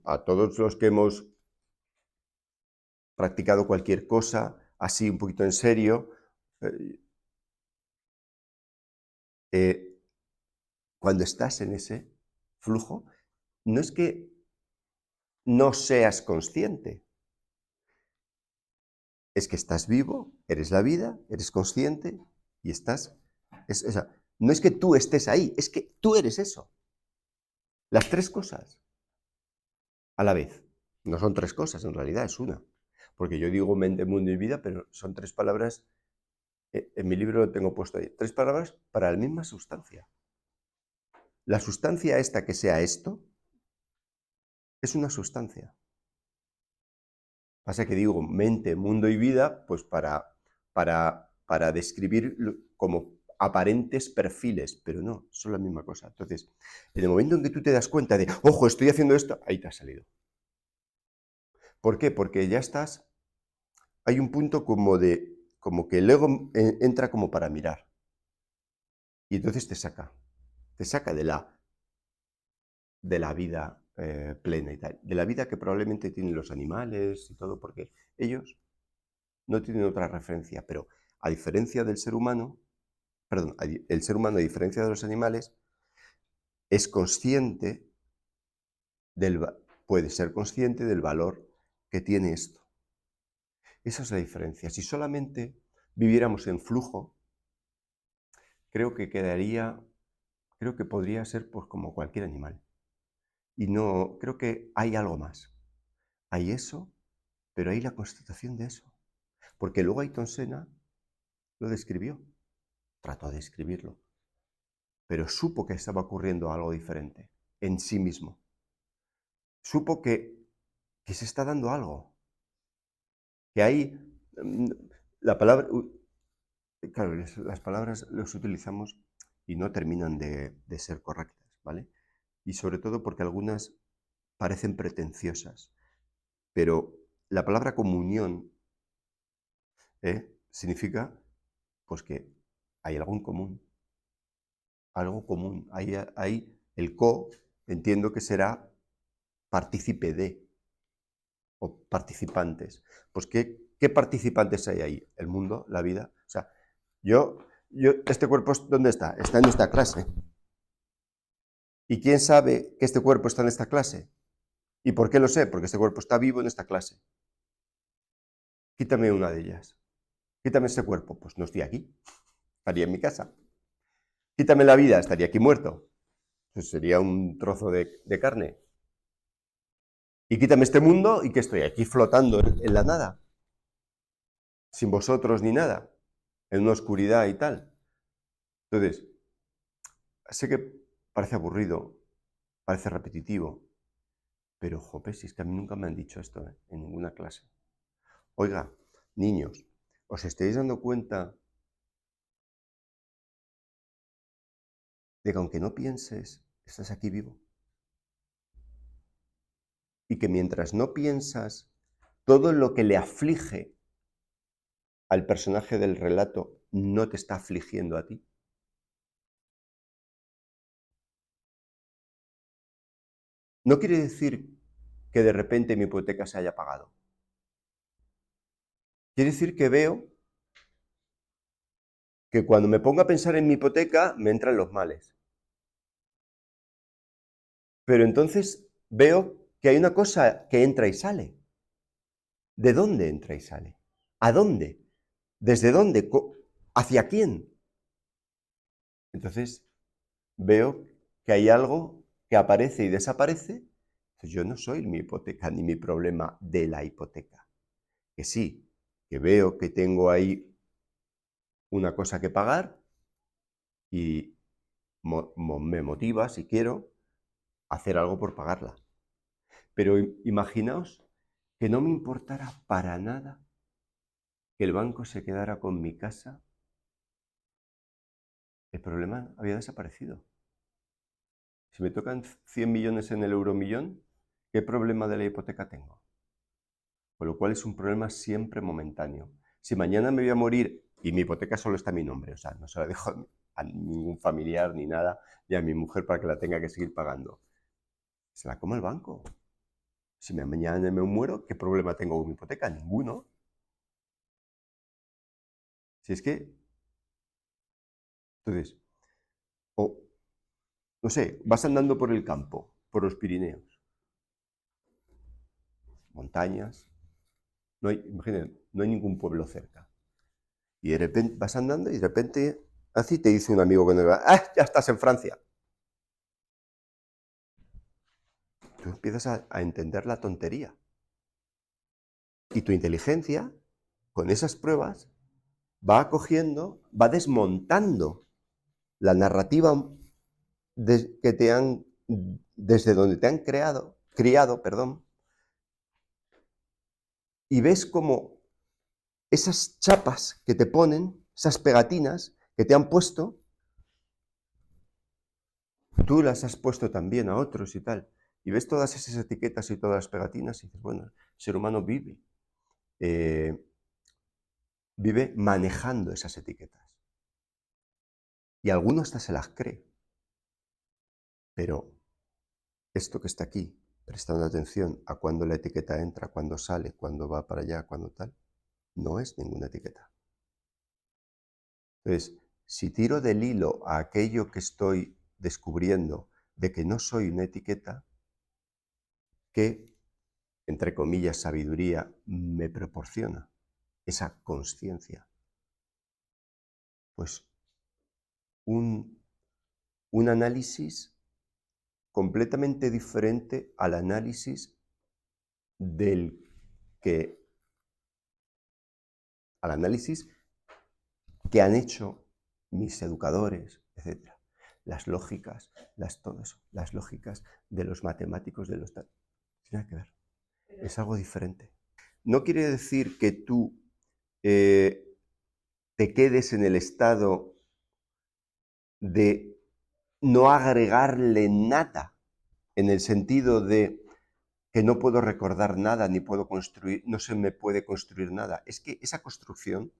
a todos los que hemos practicado cualquier cosa así un poquito en serio, eh, eh, cuando estás en ese flujo, no es que no seas consciente, es que estás vivo, eres la vida, eres consciente y estás... o sea, no es que tú estés ahí, es que tú eres eso. Las tres cosas a la vez. No son tres cosas, en realidad es una. Porque yo digo mente, mundo y vida, pero son tres palabras, en mi libro lo tengo puesto ahí, tres palabras para la misma sustancia. La sustancia esta que sea esto, es una sustancia. Pasa que digo mente, mundo y vida, pues para describir como aparentes perfiles, pero no, son la misma cosa. Entonces, en el momento en que tú te das cuenta de, ojo, estoy haciendo esto, ahí te has salido. ¿Por qué? Porque ya estás, hay un punto como que el ego entra como para mirar. Y entonces te saca de la vida plena y tal, de la vida que probablemente tienen los animales y todo, porque ellos no tienen otra referencia, pero a diferencia del ser humano, perdón, el ser humano a diferencia de los animales, es consciente puede ser consciente del valor que tiene esto. Esa es la diferencia. Si solamente viviéramos en flujo, creo que podría ser pues como cualquier animal. Y no, creo que hay algo más. Hay eso, pero hay la constatación de eso. Porque luego Ayrton Senna lo describió, trató de escribirlo, pero supo que estaba ocurriendo algo diferente en sí mismo. Supo que se está dando algo, que hay la palabra, claro, las palabras las utilizamos y no terminan de ser correctas, ¿vale? Y sobre todo porque algunas parecen pretenciosas, pero la palabra comunión significa pues que hay algo en común, algo común. Hay el entiendo que será partícipe de, o participantes. Pues ¿qué participantes hay ahí? El mundo, la vida. O sea, este cuerpo, ¿dónde está? Está en esta clase. ¿Y quién sabe que este cuerpo está en esta clase? ¿Y por qué lo sé? Porque este cuerpo está vivo en esta clase. Quítame una de ellas. Quítame este cuerpo. Pues no estoy aquí. Estaría en mi casa. Quítame la vida. Estaría aquí muerto. Pues sería un trozo de carne. Y quítame este mundo y que estoy aquí flotando en la nada. Sin vosotros ni nada. En una oscuridad y tal. Entonces, sé que parece aburrido, parece repetitivo, pero, jope, si es que a mí nunca me han dicho esto, en ninguna clase. Oiga, niños, ¿os estáis dando cuenta de que aunque no pienses, estás aquí vivo? Y que mientras no piensas, todo lo que le aflige al personaje del relato no te está afligiendo a ti. No quiere decir que de repente mi hipoteca se haya pagado. Quiere decir que veo que cuando me pongo a pensar en mi hipoteca me entran los males. Pero entonces veo que hay una cosa que entra y sale. ¿De dónde entra y sale? ¿A dónde? ¿Desde dónde? ¿Hacia quién? Entonces veo que hay algo que aparece y desaparece. Entonces yo no soy mi hipoteca ni mi problema de la hipoteca. Que sí, que veo que tengo ahí una cosa que pagar y me motiva, si quiero, a hacer algo por pagarla. Pero imaginaos que no me importara para nada que el banco se quedara con mi casa. El problema había desaparecido. Si me tocan 100 millones en el euromillón, ¿qué problema de la hipoteca tengo? Con lo cual es un problema siempre momentáneo. Si mañana me voy a morir y mi hipoteca solo está a mi nombre, o sea, no se la dejo a ningún familiar ni nada, ni a mi mujer para que la tenga que seguir pagando, se la come el banco. Si mañana me muero, ¿qué problema tengo con mi hipoteca? Ninguno. Si es que, entonces, o no sé, vas andando por el campo, por los Pirineos, montañas, imagínate, no hay ningún pueblo cerca. Y de repente vas andando y de repente así te dice un amigo que no va, ¡ah, ya estás en Francia! Tú empiezas a entender la tontería. Y tu inteligencia, con esas pruebas, va acogiendo, va desmontando la narrativa que te han, desde donde te han criado, perdón, y ves como esas chapas que te ponen, esas pegatinas que te han puesto, tú las has puesto también a otros y tal. Y ves todas esas etiquetas y todas las pegatinas y dices, bueno, el ser humano vive manejando esas etiquetas. Y alguno hasta se las cree. Pero esto que está aquí, prestando atención a cuándo la etiqueta entra, cuándo sale, cuándo va para allá, cuándo tal, no es ninguna etiqueta. Entonces, si tiro del hilo a aquello que estoy descubriendo de que no soy una etiqueta, ¿qué, entre comillas, sabiduría me proporciona? esa consciencia? Pues un análisis completamente diferente al análisis que han hecho mis educadores, etc. Las lógicas, todo eso, las lógicas de los matemáticos, de los tal. Tiene que ver. Es algo diferente. No quiere decir que tú te quedes en el estado de no agregarle nada, en el sentido de que no puedo recordar nada, ni puedo construir, no se me puede construir nada. Es que esa construcción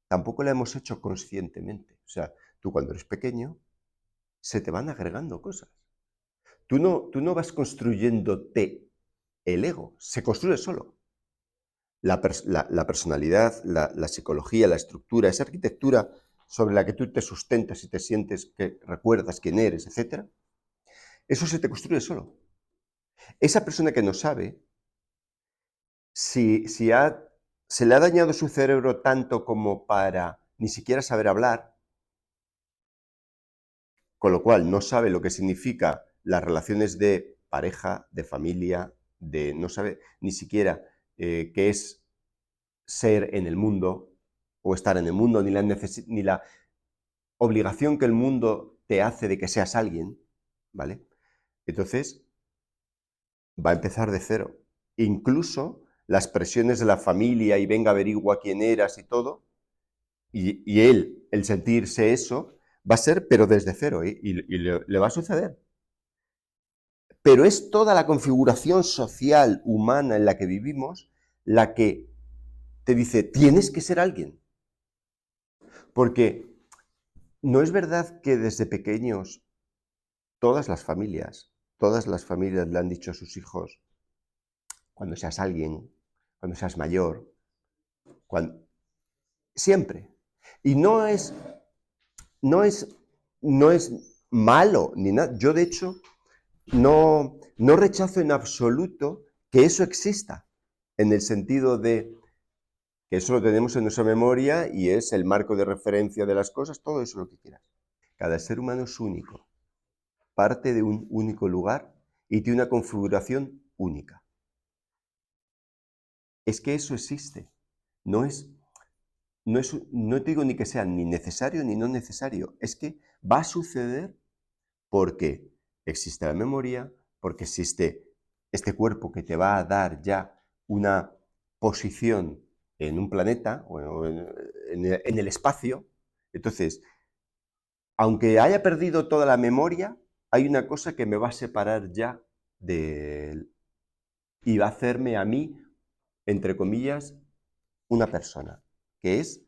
tampoco la hemos hecho conscientemente. O sea, tú cuando eres pequeño, se te van agregando cosas. Tú no vas construyéndote el ego, se construye solo. La personalidad, la psicología, la estructura, esa arquitectura sobre la que tú te sustentas y te sientes que recuerdas quién eres, etc., eso se te construye solo. Esa persona que no sabe, se le ha dañado su cerebro tanto como para ni siquiera saber hablar, con lo cual no sabe lo que significa las relaciones de pareja, de familia, no sabe ni siquiera qué es ser en el mundo o estar en el mundo, ni la obligación que el mundo te hace de que seas alguien, ¿vale? Entonces, va a empezar de cero. Incluso las presiones de la familia y venga, averigua quién eras y todo, y él, el sentirse eso, va a ser, pero desde cero, y le va a suceder. Pero es toda la configuración social, humana en la que vivimos, la que te dice, tienes que ser alguien. Porque no es verdad que desde pequeños todas las familias le han dicho a sus hijos, cuando seas alguien, cuando seas mayor, siempre. Y no es malo ni nada. Yo, de hecho, no rechazo en absoluto que eso exista, en el sentido de que eso lo tenemos en nuestra memoria y es el marco de referencia de las cosas, todo eso lo que quieras. Cada ser humano es único, parte de un único lugar y tiene una configuración única. Es que eso existe. No te digo ni que sea ni necesario ni no necesario. Es que va a suceder porque existe la memoria, porque existe este cuerpo que te va a dar ya una posición en un planeta o en el espacio. Entonces, aunque haya perdido toda la memoria, hay una cosa que me va a separar ya de él y va a hacerme a mí, entre comillas, una persona, que es,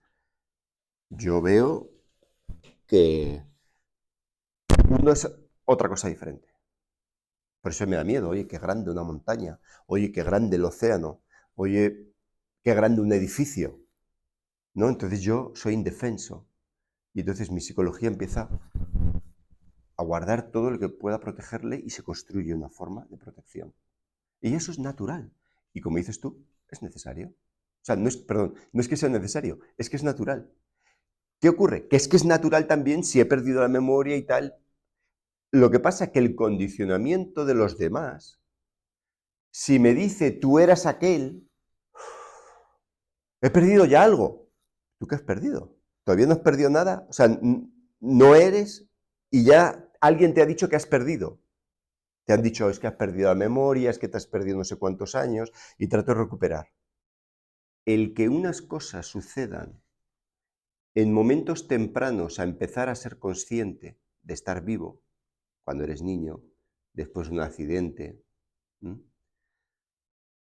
yo veo que uno es otra cosa diferente. Por eso me da miedo, oye, qué grande una montaña, oye, qué grande el océano, oye, qué grande un edificio, ¿no? Entonces yo soy indefenso y entonces mi psicología empieza a guardar todo lo que pueda protegerle y se construye una forma de protección. Y eso es natural. Y como dices tú, es necesario. O sea, no es que sea necesario, es que es natural. ¿Qué ocurre? Que es natural también si he perdido la memoria y tal. Lo que pasa es que el condicionamiento de los demás, si me dice tú eras aquel, he perdido ya algo. ¿Tú qué has perdido? ¿Todavía no has perdido nada? O sea, no eres y ya alguien te ha dicho que has perdido. Te han dicho, es que has perdido la memoria, es que te has perdido no sé cuántos años y trato de recuperar. El que unas cosas sucedan en momentos tempranos a empezar a ser consciente de estar vivo, cuando eres niño, después de un accidente, ¿m?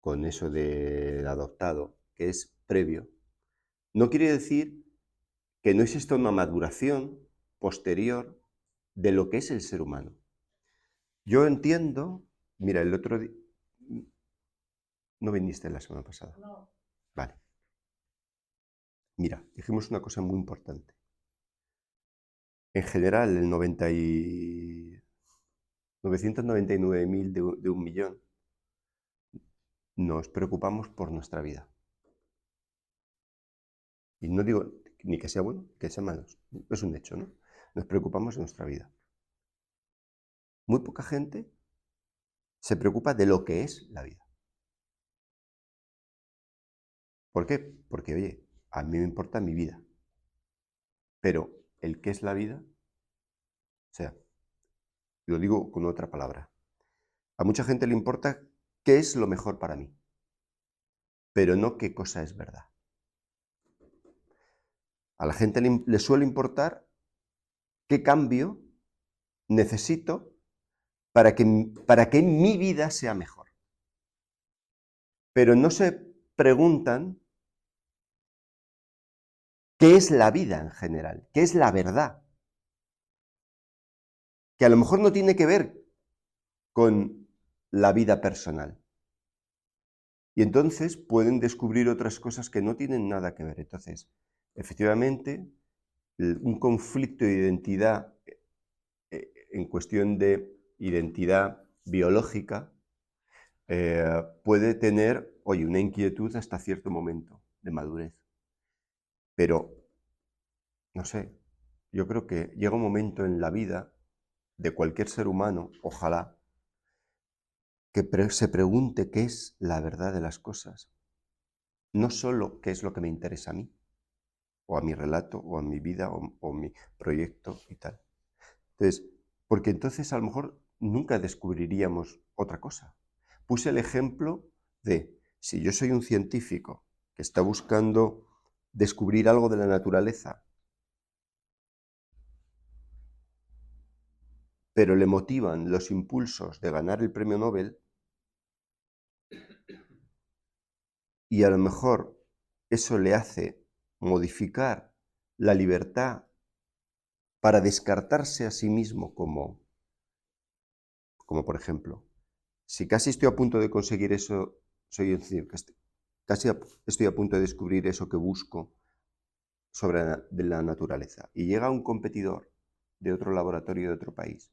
Con eso del adoptado, que es previo, no quiere decir que no exista una maduración posterior de lo que es el ser humano. Yo entiendo, mira, el otro día, no viniste la semana pasada.
No.
Vale. Mira, dijimos una cosa muy importante. En general, el 999.000 de un millón, nos preocupamos por nuestra vida. Y no digo ni que sea bueno, que sea malo. Es un hecho, ¿no? Nos preocupamos de nuestra vida. Muy poca gente se preocupa de lo que es la vida. ¿Por qué? Porque, oye, a mí me importa mi vida. Pero el qué es la vida, o sea, lo digo con otra palabra. A mucha gente le importa qué es lo mejor para mí, pero no qué cosa es verdad. A la gente le suele importar qué cambio necesito para que mi vida sea mejor. Pero no se preguntan qué es la vida en general, qué es la verdad. Que a lo mejor no tiene que ver con la vida personal. Y entonces pueden descubrir otras cosas que no tienen nada que ver. Entonces, efectivamente, un conflicto de identidad en cuestión de identidad biológica puede tener, oye, una inquietud hasta cierto momento de madurez. Pero, no sé, yo creo que llega un momento en la vida de cualquier ser humano, ojalá, que se pregunte qué es la verdad de las cosas. No solo qué es lo que me interesa a mí, o a mi relato, o a mi vida, o mi proyecto y tal. Entonces, porque entonces a lo mejor nunca descubriríamos otra cosa. Puse el ejemplo de, si yo soy un científico que está buscando descubrir algo de la naturaleza, pero le motivan los impulsos de ganar el premio Nobel, y a lo mejor eso le hace modificar la libertad para descartarse a sí mismo como por ejemplo, si casi estoy a punto de conseguir eso, casi estoy a punto de descubrir eso que busco sobre la naturaleza, y llega un competidor de otro laboratorio de otro país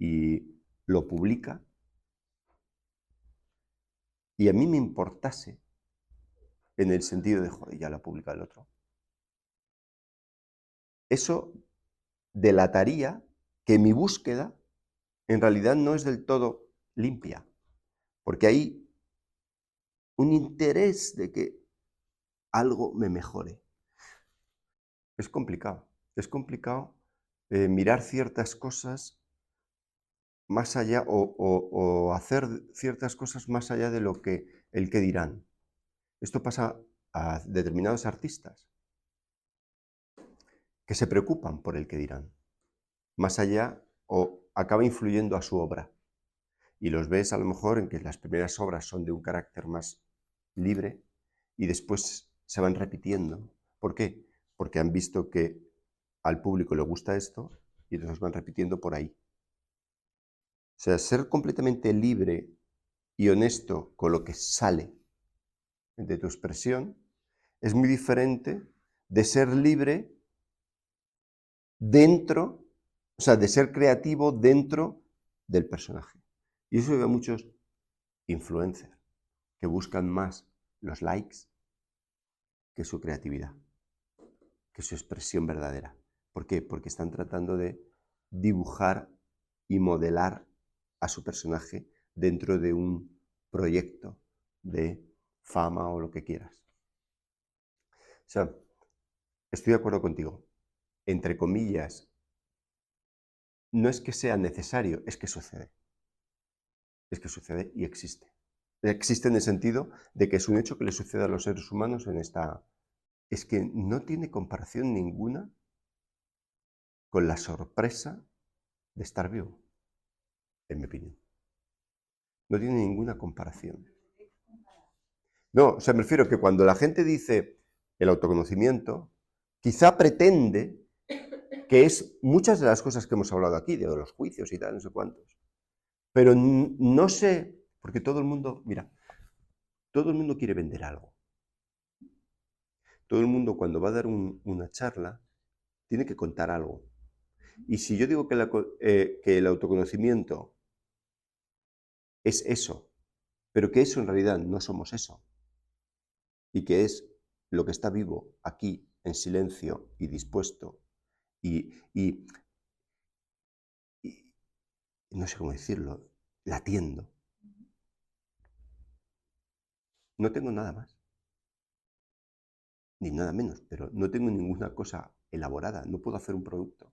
y lo publica, y a mí me importase en el sentido de, joder, ya lo publica el otro. Eso delataría que mi búsqueda en realidad no es del todo limpia, porque hay un interés de que algo me mejore. Es complicado mirar ciertas cosas más allá o hacer ciertas cosas más allá de lo que el que dirán. Esto pasa a determinados artistas que se preocupan por el que dirán, más allá o acaba influyendo a su obra. Y los ves a lo mejor en que las primeras obras son de un carácter más libre y después se van repitiendo. ¿Por qué? Porque han visto que al público le gusta esto y entonces van repitiendo por ahí. O sea, ser completamente libre y honesto con lo que sale de tu expresión es muy diferente de ser libre dentro, o sea, de ser creativo dentro del personaje. Y eso veo muchos influencers que buscan más los likes que su creatividad, que su expresión verdadera. ¿Por qué? Porque están tratando de dibujar y modelar a su personaje dentro de un proyecto de fama o lo que quieras. O sea, estoy de acuerdo contigo. Entre comillas, no es que sea necesario, es que sucede. Es que sucede y existe. Existe en el sentido de que es un hecho que le sucede a los seres humanos en esta... Es que no tiene comparación ninguna con la sorpresa de estar vivo, en mi opinión. No tiene ninguna comparación. No, o sea, me refiero que cuando la gente dice el autoconocimiento, quizá pretende que es muchas de las cosas que hemos hablado aquí, de los juicios y tal, no sé cuántos. Pero no sé, porque todo el mundo, mira, todo el mundo quiere vender algo. Todo el mundo cuando va a dar una charla tiene que contar algo. Y si yo digo que el autoconocimiento es eso, pero que eso en realidad no somos eso, y que es lo que está vivo aquí en silencio y dispuesto y no sé cómo decirlo, latiendo. No tengo nada más, ni nada menos, pero no tengo ninguna cosa elaborada, no puedo hacer un producto.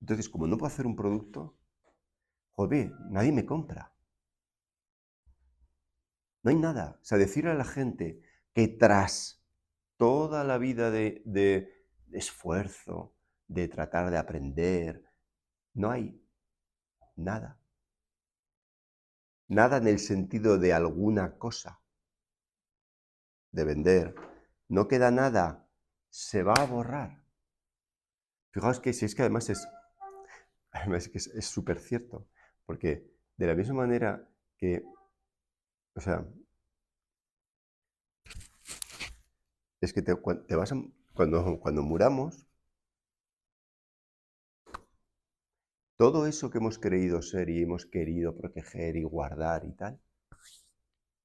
Entonces, como no puedo hacer un producto, joder, nadie me compra. No hay nada. O sea, decirle a la gente que tras toda la vida de esfuerzo, de tratar de aprender, no hay nada. Nada en el sentido de alguna cosa, de vender. No queda nada, se va a borrar. Fijaos que si es que además es súper cierto, porque de la misma manera que, o sea, es que cuando muramos, todo eso que hemos creído ser y hemos querido proteger y guardar y tal,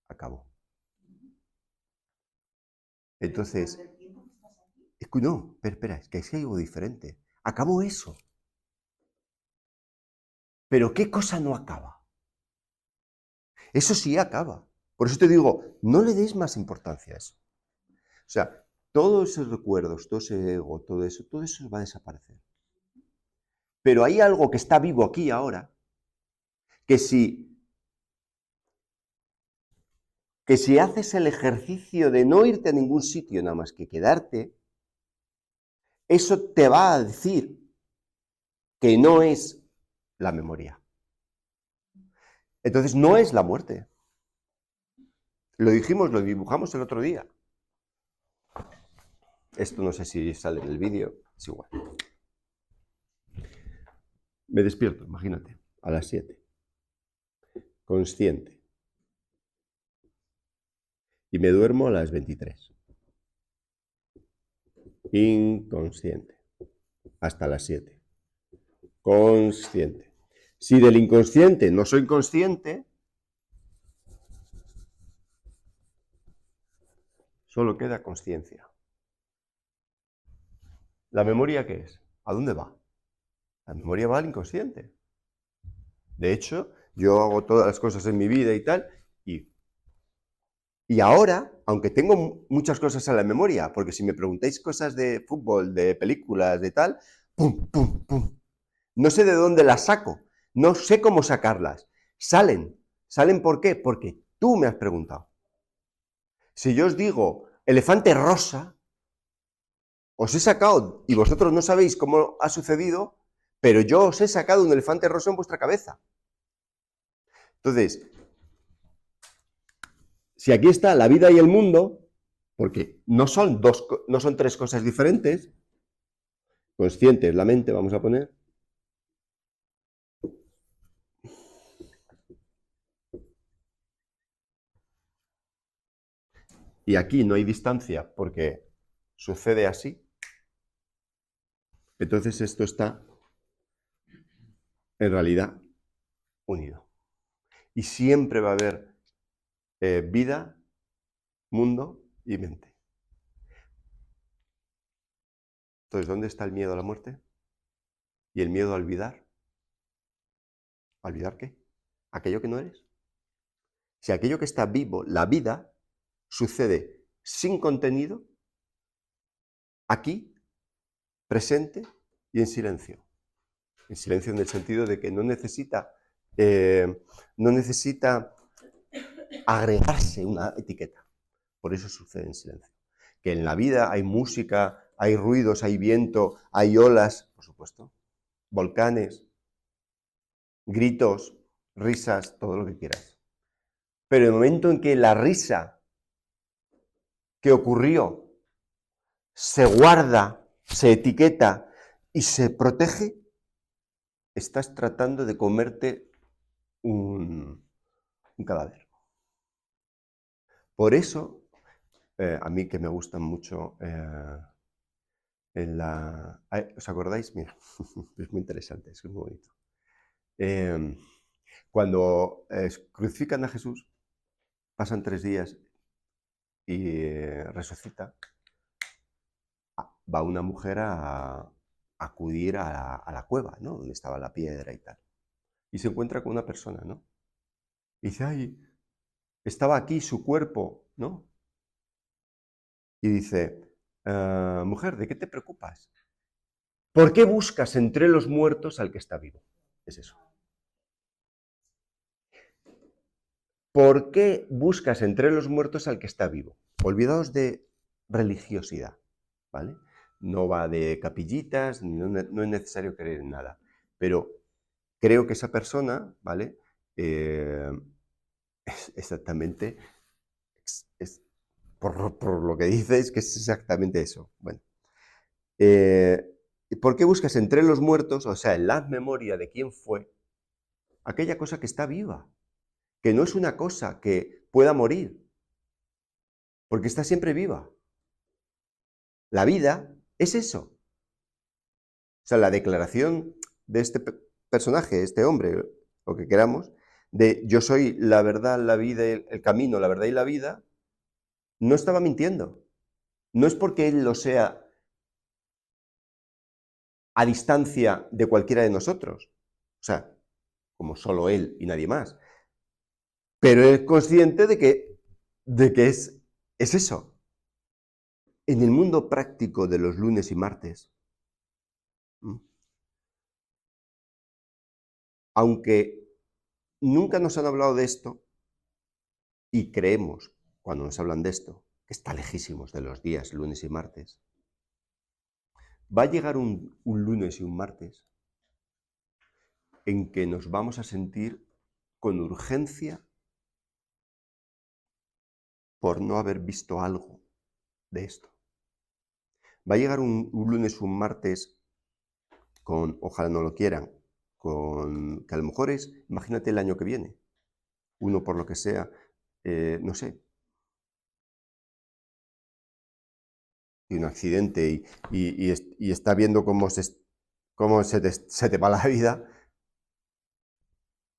acabó. Entonces, no, espera, es que hay algo diferente. Acabó eso. Pero ¿qué cosa no acaba? Eso sí acaba. Por eso te digo, no le des más importancia a eso. O sea, todos esos recuerdos, todo ese ego, todo eso va a desaparecer. Pero hay algo que está vivo aquí ahora, que si haces el ejercicio de no irte a ningún sitio nada más que quedarte, eso te va a decir que no es la memoria. Entonces no es la muerte. Lo dijimos, lo dibujamos el otro día. Esto no sé si sale en el vídeo, es igual. Me despierto, imagínate, a las 7. Consciente. Y me duermo a las 23. Inconsciente. Hasta las 7. Consciente. Si del inconsciente no soy consciente, solo queda consciencia. ¿La memoria qué es? ¿A dónde va? La memoria va al inconsciente. De hecho, yo hago todas las cosas en mi vida y tal, y ahora, aunque tengo muchas cosas en la memoria, porque si me preguntáis cosas de fútbol, de películas, de tal, pum, pum, pum. No sé de dónde las saco, no sé cómo sacarlas. Salen. ¿Salen por qué? Porque tú me has preguntado. Si yo os digo elefante rosa, os he sacado, y vosotros no sabéis cómo ha sucedido, pero yo os he sacado un elefante rosa en vuestra cabeza. Entonces, si aquí está la vida y el mundo, porque no son tres cosas diferentes, consciente es la mente, vamos a poner, y aquí no hay distancia porque sucede así, entonces esto está en realidad unido. Y siempre va a haber vida, mundo y mente. Entonces, ¿dónde está el miedo a la muerte? ¿Y el miedo a olvidar? ¿Olvidar qué? ¿Aquello que no eres? Si aquello que está vivo, la vida, sucede sin contenido, aquí, presente y en silencio. En silencio en el sentido de que no necesita agregarse una etiqueta. Por eso sucede en silencio. Que en la vida hay música, hay ruidos, hay viento, hay olas, por supuesto, volcanes, gritos, risas, todo lo que quieras. Pero el momento en que la risa que ocurrió se guarda, se etiqueta y se protege, estás tratando de comerte un cadáver. Por eso, a mí que me gustan mucho ¿os acordáis? Mira, es muy interesante, es muy bonito. Cuando crucifican a Jesús, pasan 3 días y resucita. va una mujer a acudir a la cueva, ¿no? Donde estaba la piedra y tal. Y se encuentra con una persona, ¿no? Y dice, ay, estaba aquí su cuerpo, ¿no? Y dice, mujer, ¿de qué te preocupas? ¿Por qué buscas entre los muertos al que está vivo? Es eso. ¿Por qué buscas entre los muertos al que está vivo? Olvidaos de religiosidad, ¿vale? No va de capillitas, no es necesario creer en nada. Pero creo que esa persona, ¿vale? Es exactamente, por lo que dices, que es exactamente eso. Bueno, ¿por qué buscas entre los muertos, o sea, en la memoria de quién fue, aquella cosa que está viva? Que no es una cosa que pueda morir, porque está siempre viva. La vida es eso. O sea, la declaración de este personaje, este hombre, lo que queramos, de yo soy la verdad, la vida, el camino, la verdad y la vida, no estaba mintiendo. No es porque él lo sea a distancia de cualquiera de nosotros. O sea, como solo él y nadie más. Pero es consciente de que es eso. En el mundo práctico de los lunes y martes, aunque nunca nos han hablado de esto, y creemos, cuando nos hablan de esto, que está lejísimos de los días lunes y martes, va a llegar un lunes y un martes en que nos vamos a sentir con urgencia por no haber visto algo de esto. Va a llegar un lunes o un martes con, ojalá no lo quieran, con que a lo mejor es, imagínate el año que viene, uno por lo que sea, no sé, y un accidente y está viendo cómo se te va la vida,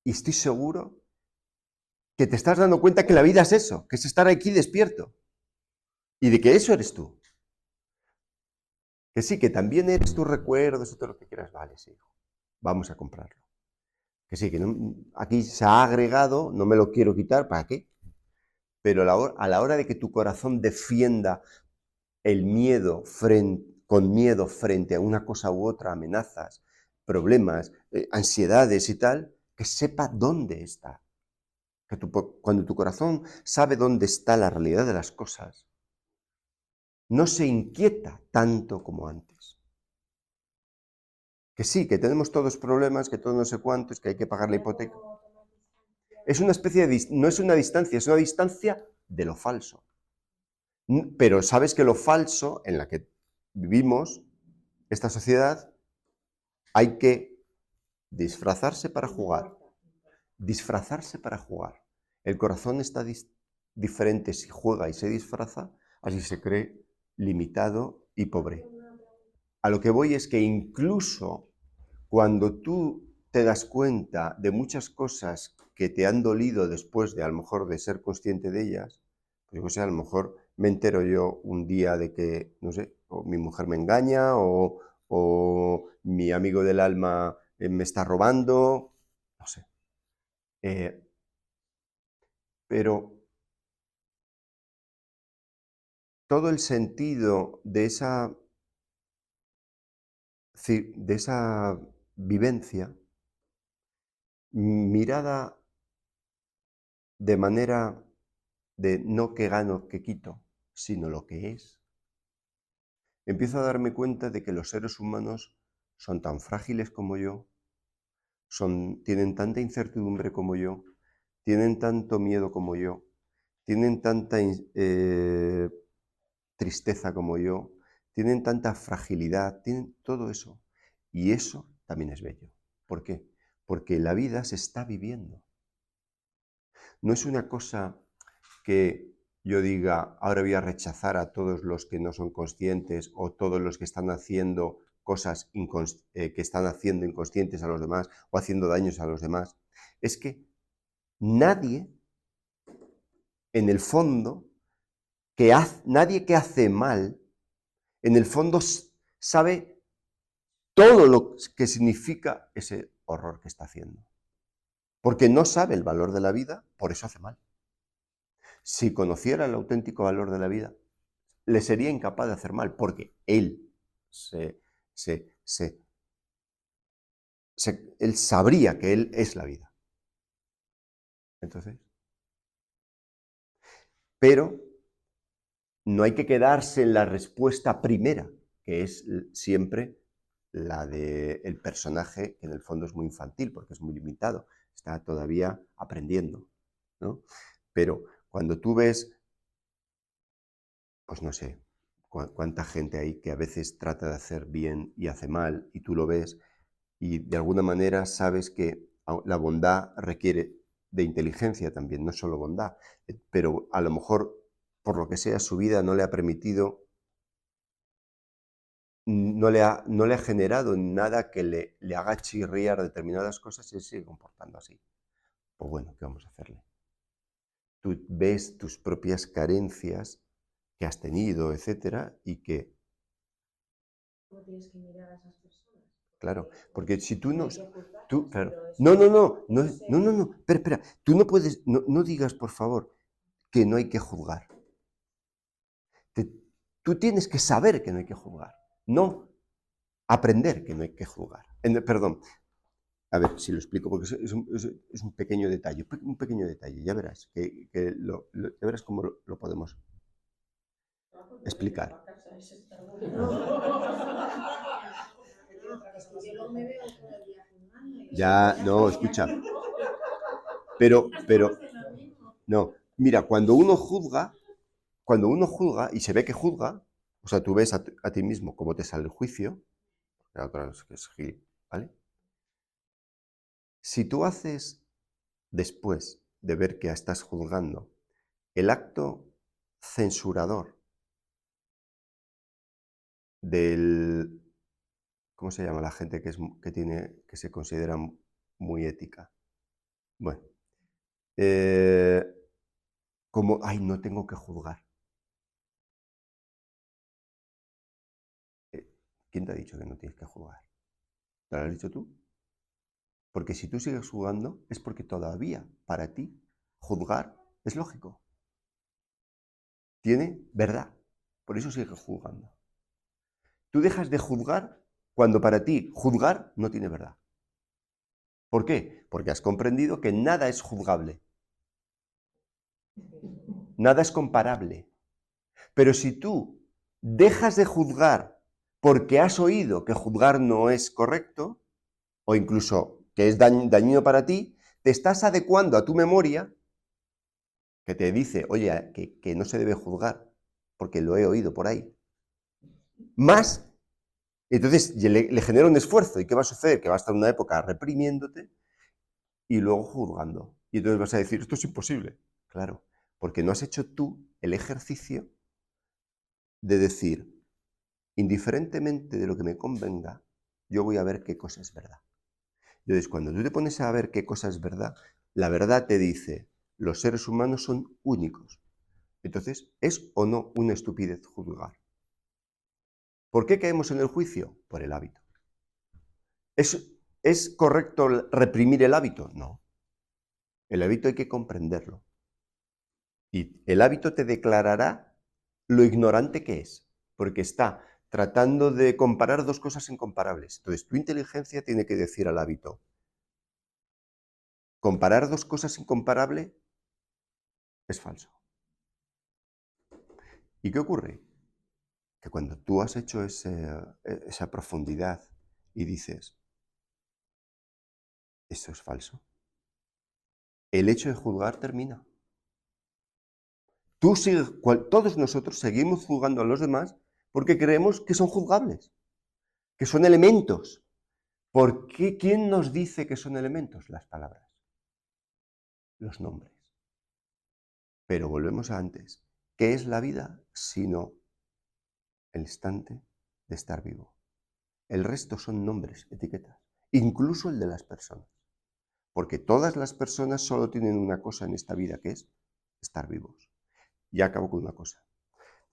y estoy seguro que te estás dando cuenta que la vida es eso, que es estar aquí despierto, y de que eso eres tú. Que sí, que también eres tus recuerdos y todo lo que quieras, vale, sí, hijo, vamos a comprarlo. Que sí, que no, aquí se ha agregado, no me lo quiero quitar, ¿para qué? Pero a la hora de que tu corazón defienda el miedo con miedo frente a una cosa u otra, amenazas, problemas, ansiedades y tal, que sepa dónde está. Que cuando tu corazón sabe dónde está la realidad de las cosas, no se inquieta tanto como antes. Que sí, que tenemos todos problemas, que todos no sé cuántos, que hay que pagar la hipoteca. Es una especie de, no es una distancia de lo falso. Pero sabes que lo falso en la que vivimos, esta sociedad, hay que disfrazarse para jugar. Disfrazarse para jugar. El corazón está diferente si juega y se disfraza, así se cree limitado y pobre. A lo que voy es que incluso cuando tú te das cuenta de muchas cosas que te han dolido después de a lo mejor de ser consciente de ellas, pues o sea, a lo mejor me entero yo un día de que, no sé, o mi mujer me engaña o mi amigo del alma me está robando, no sé. Pero todo el sentido de esa vivencia, mirada de manera de no que gano, que quito, sino lo que es, empiezo a darme cuenta de que los seres humanos son tan frágiles como yo, tienen tanta incertidumbre como yo, tienen tanto miedo como yo, tienen tanta tristeza como yo, tienen tanta fragilidad, tienen todo eso. Y eso también es bello. ¿Por qué? Porque la vida se está viviendo. No es una cosa que yo diga, ahora voy a rechazar a todos los que no son conscientes o todos los que están haciendo cosas que están haciendo inconscientes a los demás o haciendo daños a los demás. Es que nadie, en el fondo, nadie que hace mal, en el fondo sabe todo lo que significa ese horror que está haciendo. Porque no sabe el valor de la vida, por eso hace mal. Si conociera el auténtico valor de la vida, le sería incapaz de hacer mal, porque él él sabría que él es la vida. Entonces, pero no hay que quedarse en la respuesta primera, que es siempre la del personaje, que en el fondo es muy infantil, porque es muy limitado, está todavía aprendiendo, ¿no? Pero cuando tú ves, pues no sé, cuánta gente hay que a veces trata de hacer bien y hace mal, y tú lo ves, y de alguna manera sabes que la bondad requiere de inteligencia también, no solo bondad, pero a lo mejor, por lo que sea, su vida no le ha permitido, no le ha generado nada que le haga chirriar determinadas cosas y él sigue comportando así. Pues bueno, ¿qué vamos a hacerle? Tú ves tus propias carencias que has tenido, etcétera, y que...
¿Cómo tienes que mirar a esas personas?
Claro, porque si tú no...
Tú,
claro,
pero
no, espera, tú no puedes, no digas, por favor, que no hay que juzgar. Tú tienes que saber que no hay que juzgar, no aprender que no hay que juzgar. Perdón, a ver si lo explico, porque es un pequeño detalle, ya verás, ya verás cómo lo podemos explicar. Ya, no, escucha. Pero, no, mira, cuando uno juzga y se ve que juzga, o sea, tú ves a ti mismo cómo te sale el juicio, la otra es que es gil, ¿vale? Si tú haces, después de ver que estás juzgando, el acto censurador del... ¿Cómo se llama la gente que se considera muy ética? Bueno, como, ay, no tengo que juzgar. ¿Quién te ha dicho que no tienes que juzgar? ¿Te lo has dicho tú? Porque si tú sigues juzgando es porque todavía para ti juzgar es lógico. Tiene verdad. Por eso sigues juzgando. Tú dejas de juzgar cuando para ti juzgar no tiene verdad. ¿Por qué? Porque has comprendido que nada es juzgable. Nada es comparable. Pero si tú dejas de juzgar porque has oído que juzgar no es correcto, o incluso que es dañino para ti, te estás adecuando a tu memoria que te dice, oye, que no se debe juzgar, porque lo he oído por ahí. Más, entonces le genera un esfuerzo. ¿Y qué va a suceder? Que va a estar una época reprimiéndote y luego juzgando. Y entonces vas a decir, esto es imposible. Claro, porque no has hecho tú el ejercicio de decir, indiferentemente de lo que me convenga, yo voy a ver qué cosa es verdad. Entonces, cuando tú te pones a ver qué cosa es verdad, la verdad te dice, los seres humanos son únicos. Entonces, ¿es o no una estupidez juzgar? ¿Por qué caemos en el juicio? Por el hábito. ¿Es correcto reprimir el hábito? No. El hábito hay que comprenderlo. Y el hábito te declarará lo ignorante que es, porque está tratando de comparar dos cosas incomparables. Entonces, tu inteligencia tiene que decir al hábito, comparar dos cosas incomparables es falso. ¿Y qué ocurre? Que cuando tú has hecho esa profundidad y dices, esto es falso, el hecho de juzgar termina. Todos nosotros seguimos juzgando a los demás porque creemos que son juzgables, que son elementos. ¿Por qué? ¿Quién nos dice que son elementos? Las palabras, los nombres. Pero volvemos a antes. ¿Qué es la vida sino el instante de estar vivo? El resto son nombres, etiquetas, incluso el de las personas. Porque todas las personas solo tienen una cosa en esta vida, que es estar vivos. Y acabo con una cosa.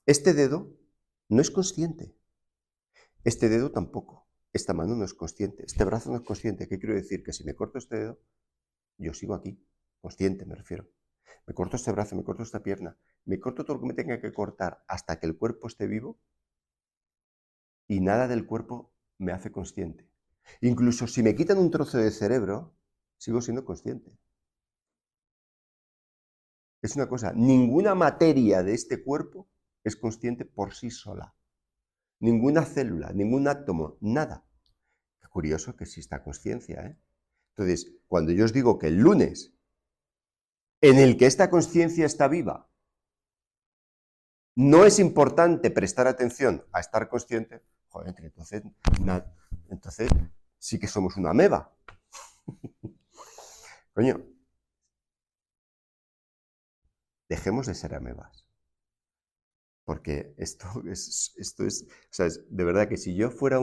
Este dedo no es consciente. Este dedo tampoco. Esta mano no es consciente. Este brazo no es consciente. ¿Qué quiero decir? Que si me corto este dedo, yo sigo aquí. Consciente, me refiero. Me corto este brazo, me corto esta pierna, me corto todo lo que me tenga que cortar hasta que el cuerpo esté vivo y nada del cuerpo me hace consciente. Incluso si me quitan un trozo de cerebro, sigo siendo consciente. Es una cosa, ninguna materia de este cuerpo es consciente por sí sola. Ninguna célula, ningún átomo, nada. Qué curioso que exista conciencia, ¿eh? Entonces, cuando yo os digo que el lunes, en el que esta conciencia está viva, no es importante prestar atención a estar consciente, joder, entonces sí que somos una ameba. Coño, dejemos de ser amebas. Porque esto es, o sea, de verdad que si yo fuera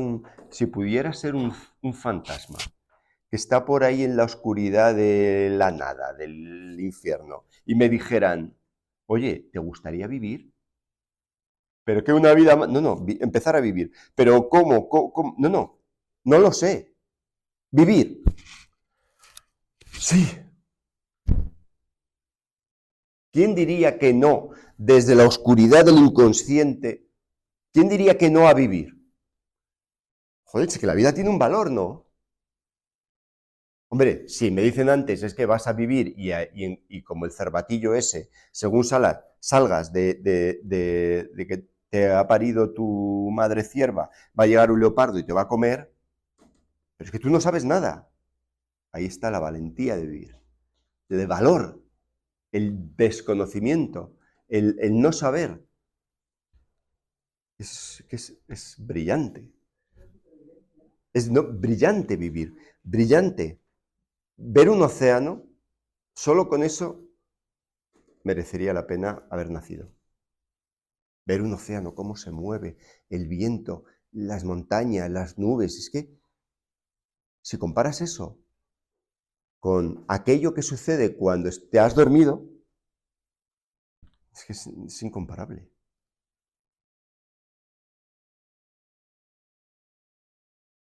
si pudiera ser un fantasma que está por ahí en la oscuridad de la nada, del infierno, y me dijeran, oye, ¿te gustaría vivir? Pero que una vida más, no, empezar a vivir. Pero ¿cómo? No lo sé. Vivir. Sí. ¿Quién diría que no desde la oscuridad del inconsciente? ¿Quién diría que no a vivir? Joder, es que la vida tiene un valor, ¿no? Hombre, si me dicen antes es que vas a vivir y como el cervatillo ese, según salgas de que te ha parido tu madre cierva, va a llegar un leopardo y te va a comer, pero es que tú no sabes nada. Ahí está la valentía de vivir, el valor, el desconocimiento, el no saber. Es brillante. Es brillante vivir, brillante. Ver un océano, solo con eso merecería la pena haber nacido. Ver un océano, cómo se mueve, el viento, las montañas, las nubes. Es que si comparas eso con aquello que sucede cuando te has dormido, es que es incomparable.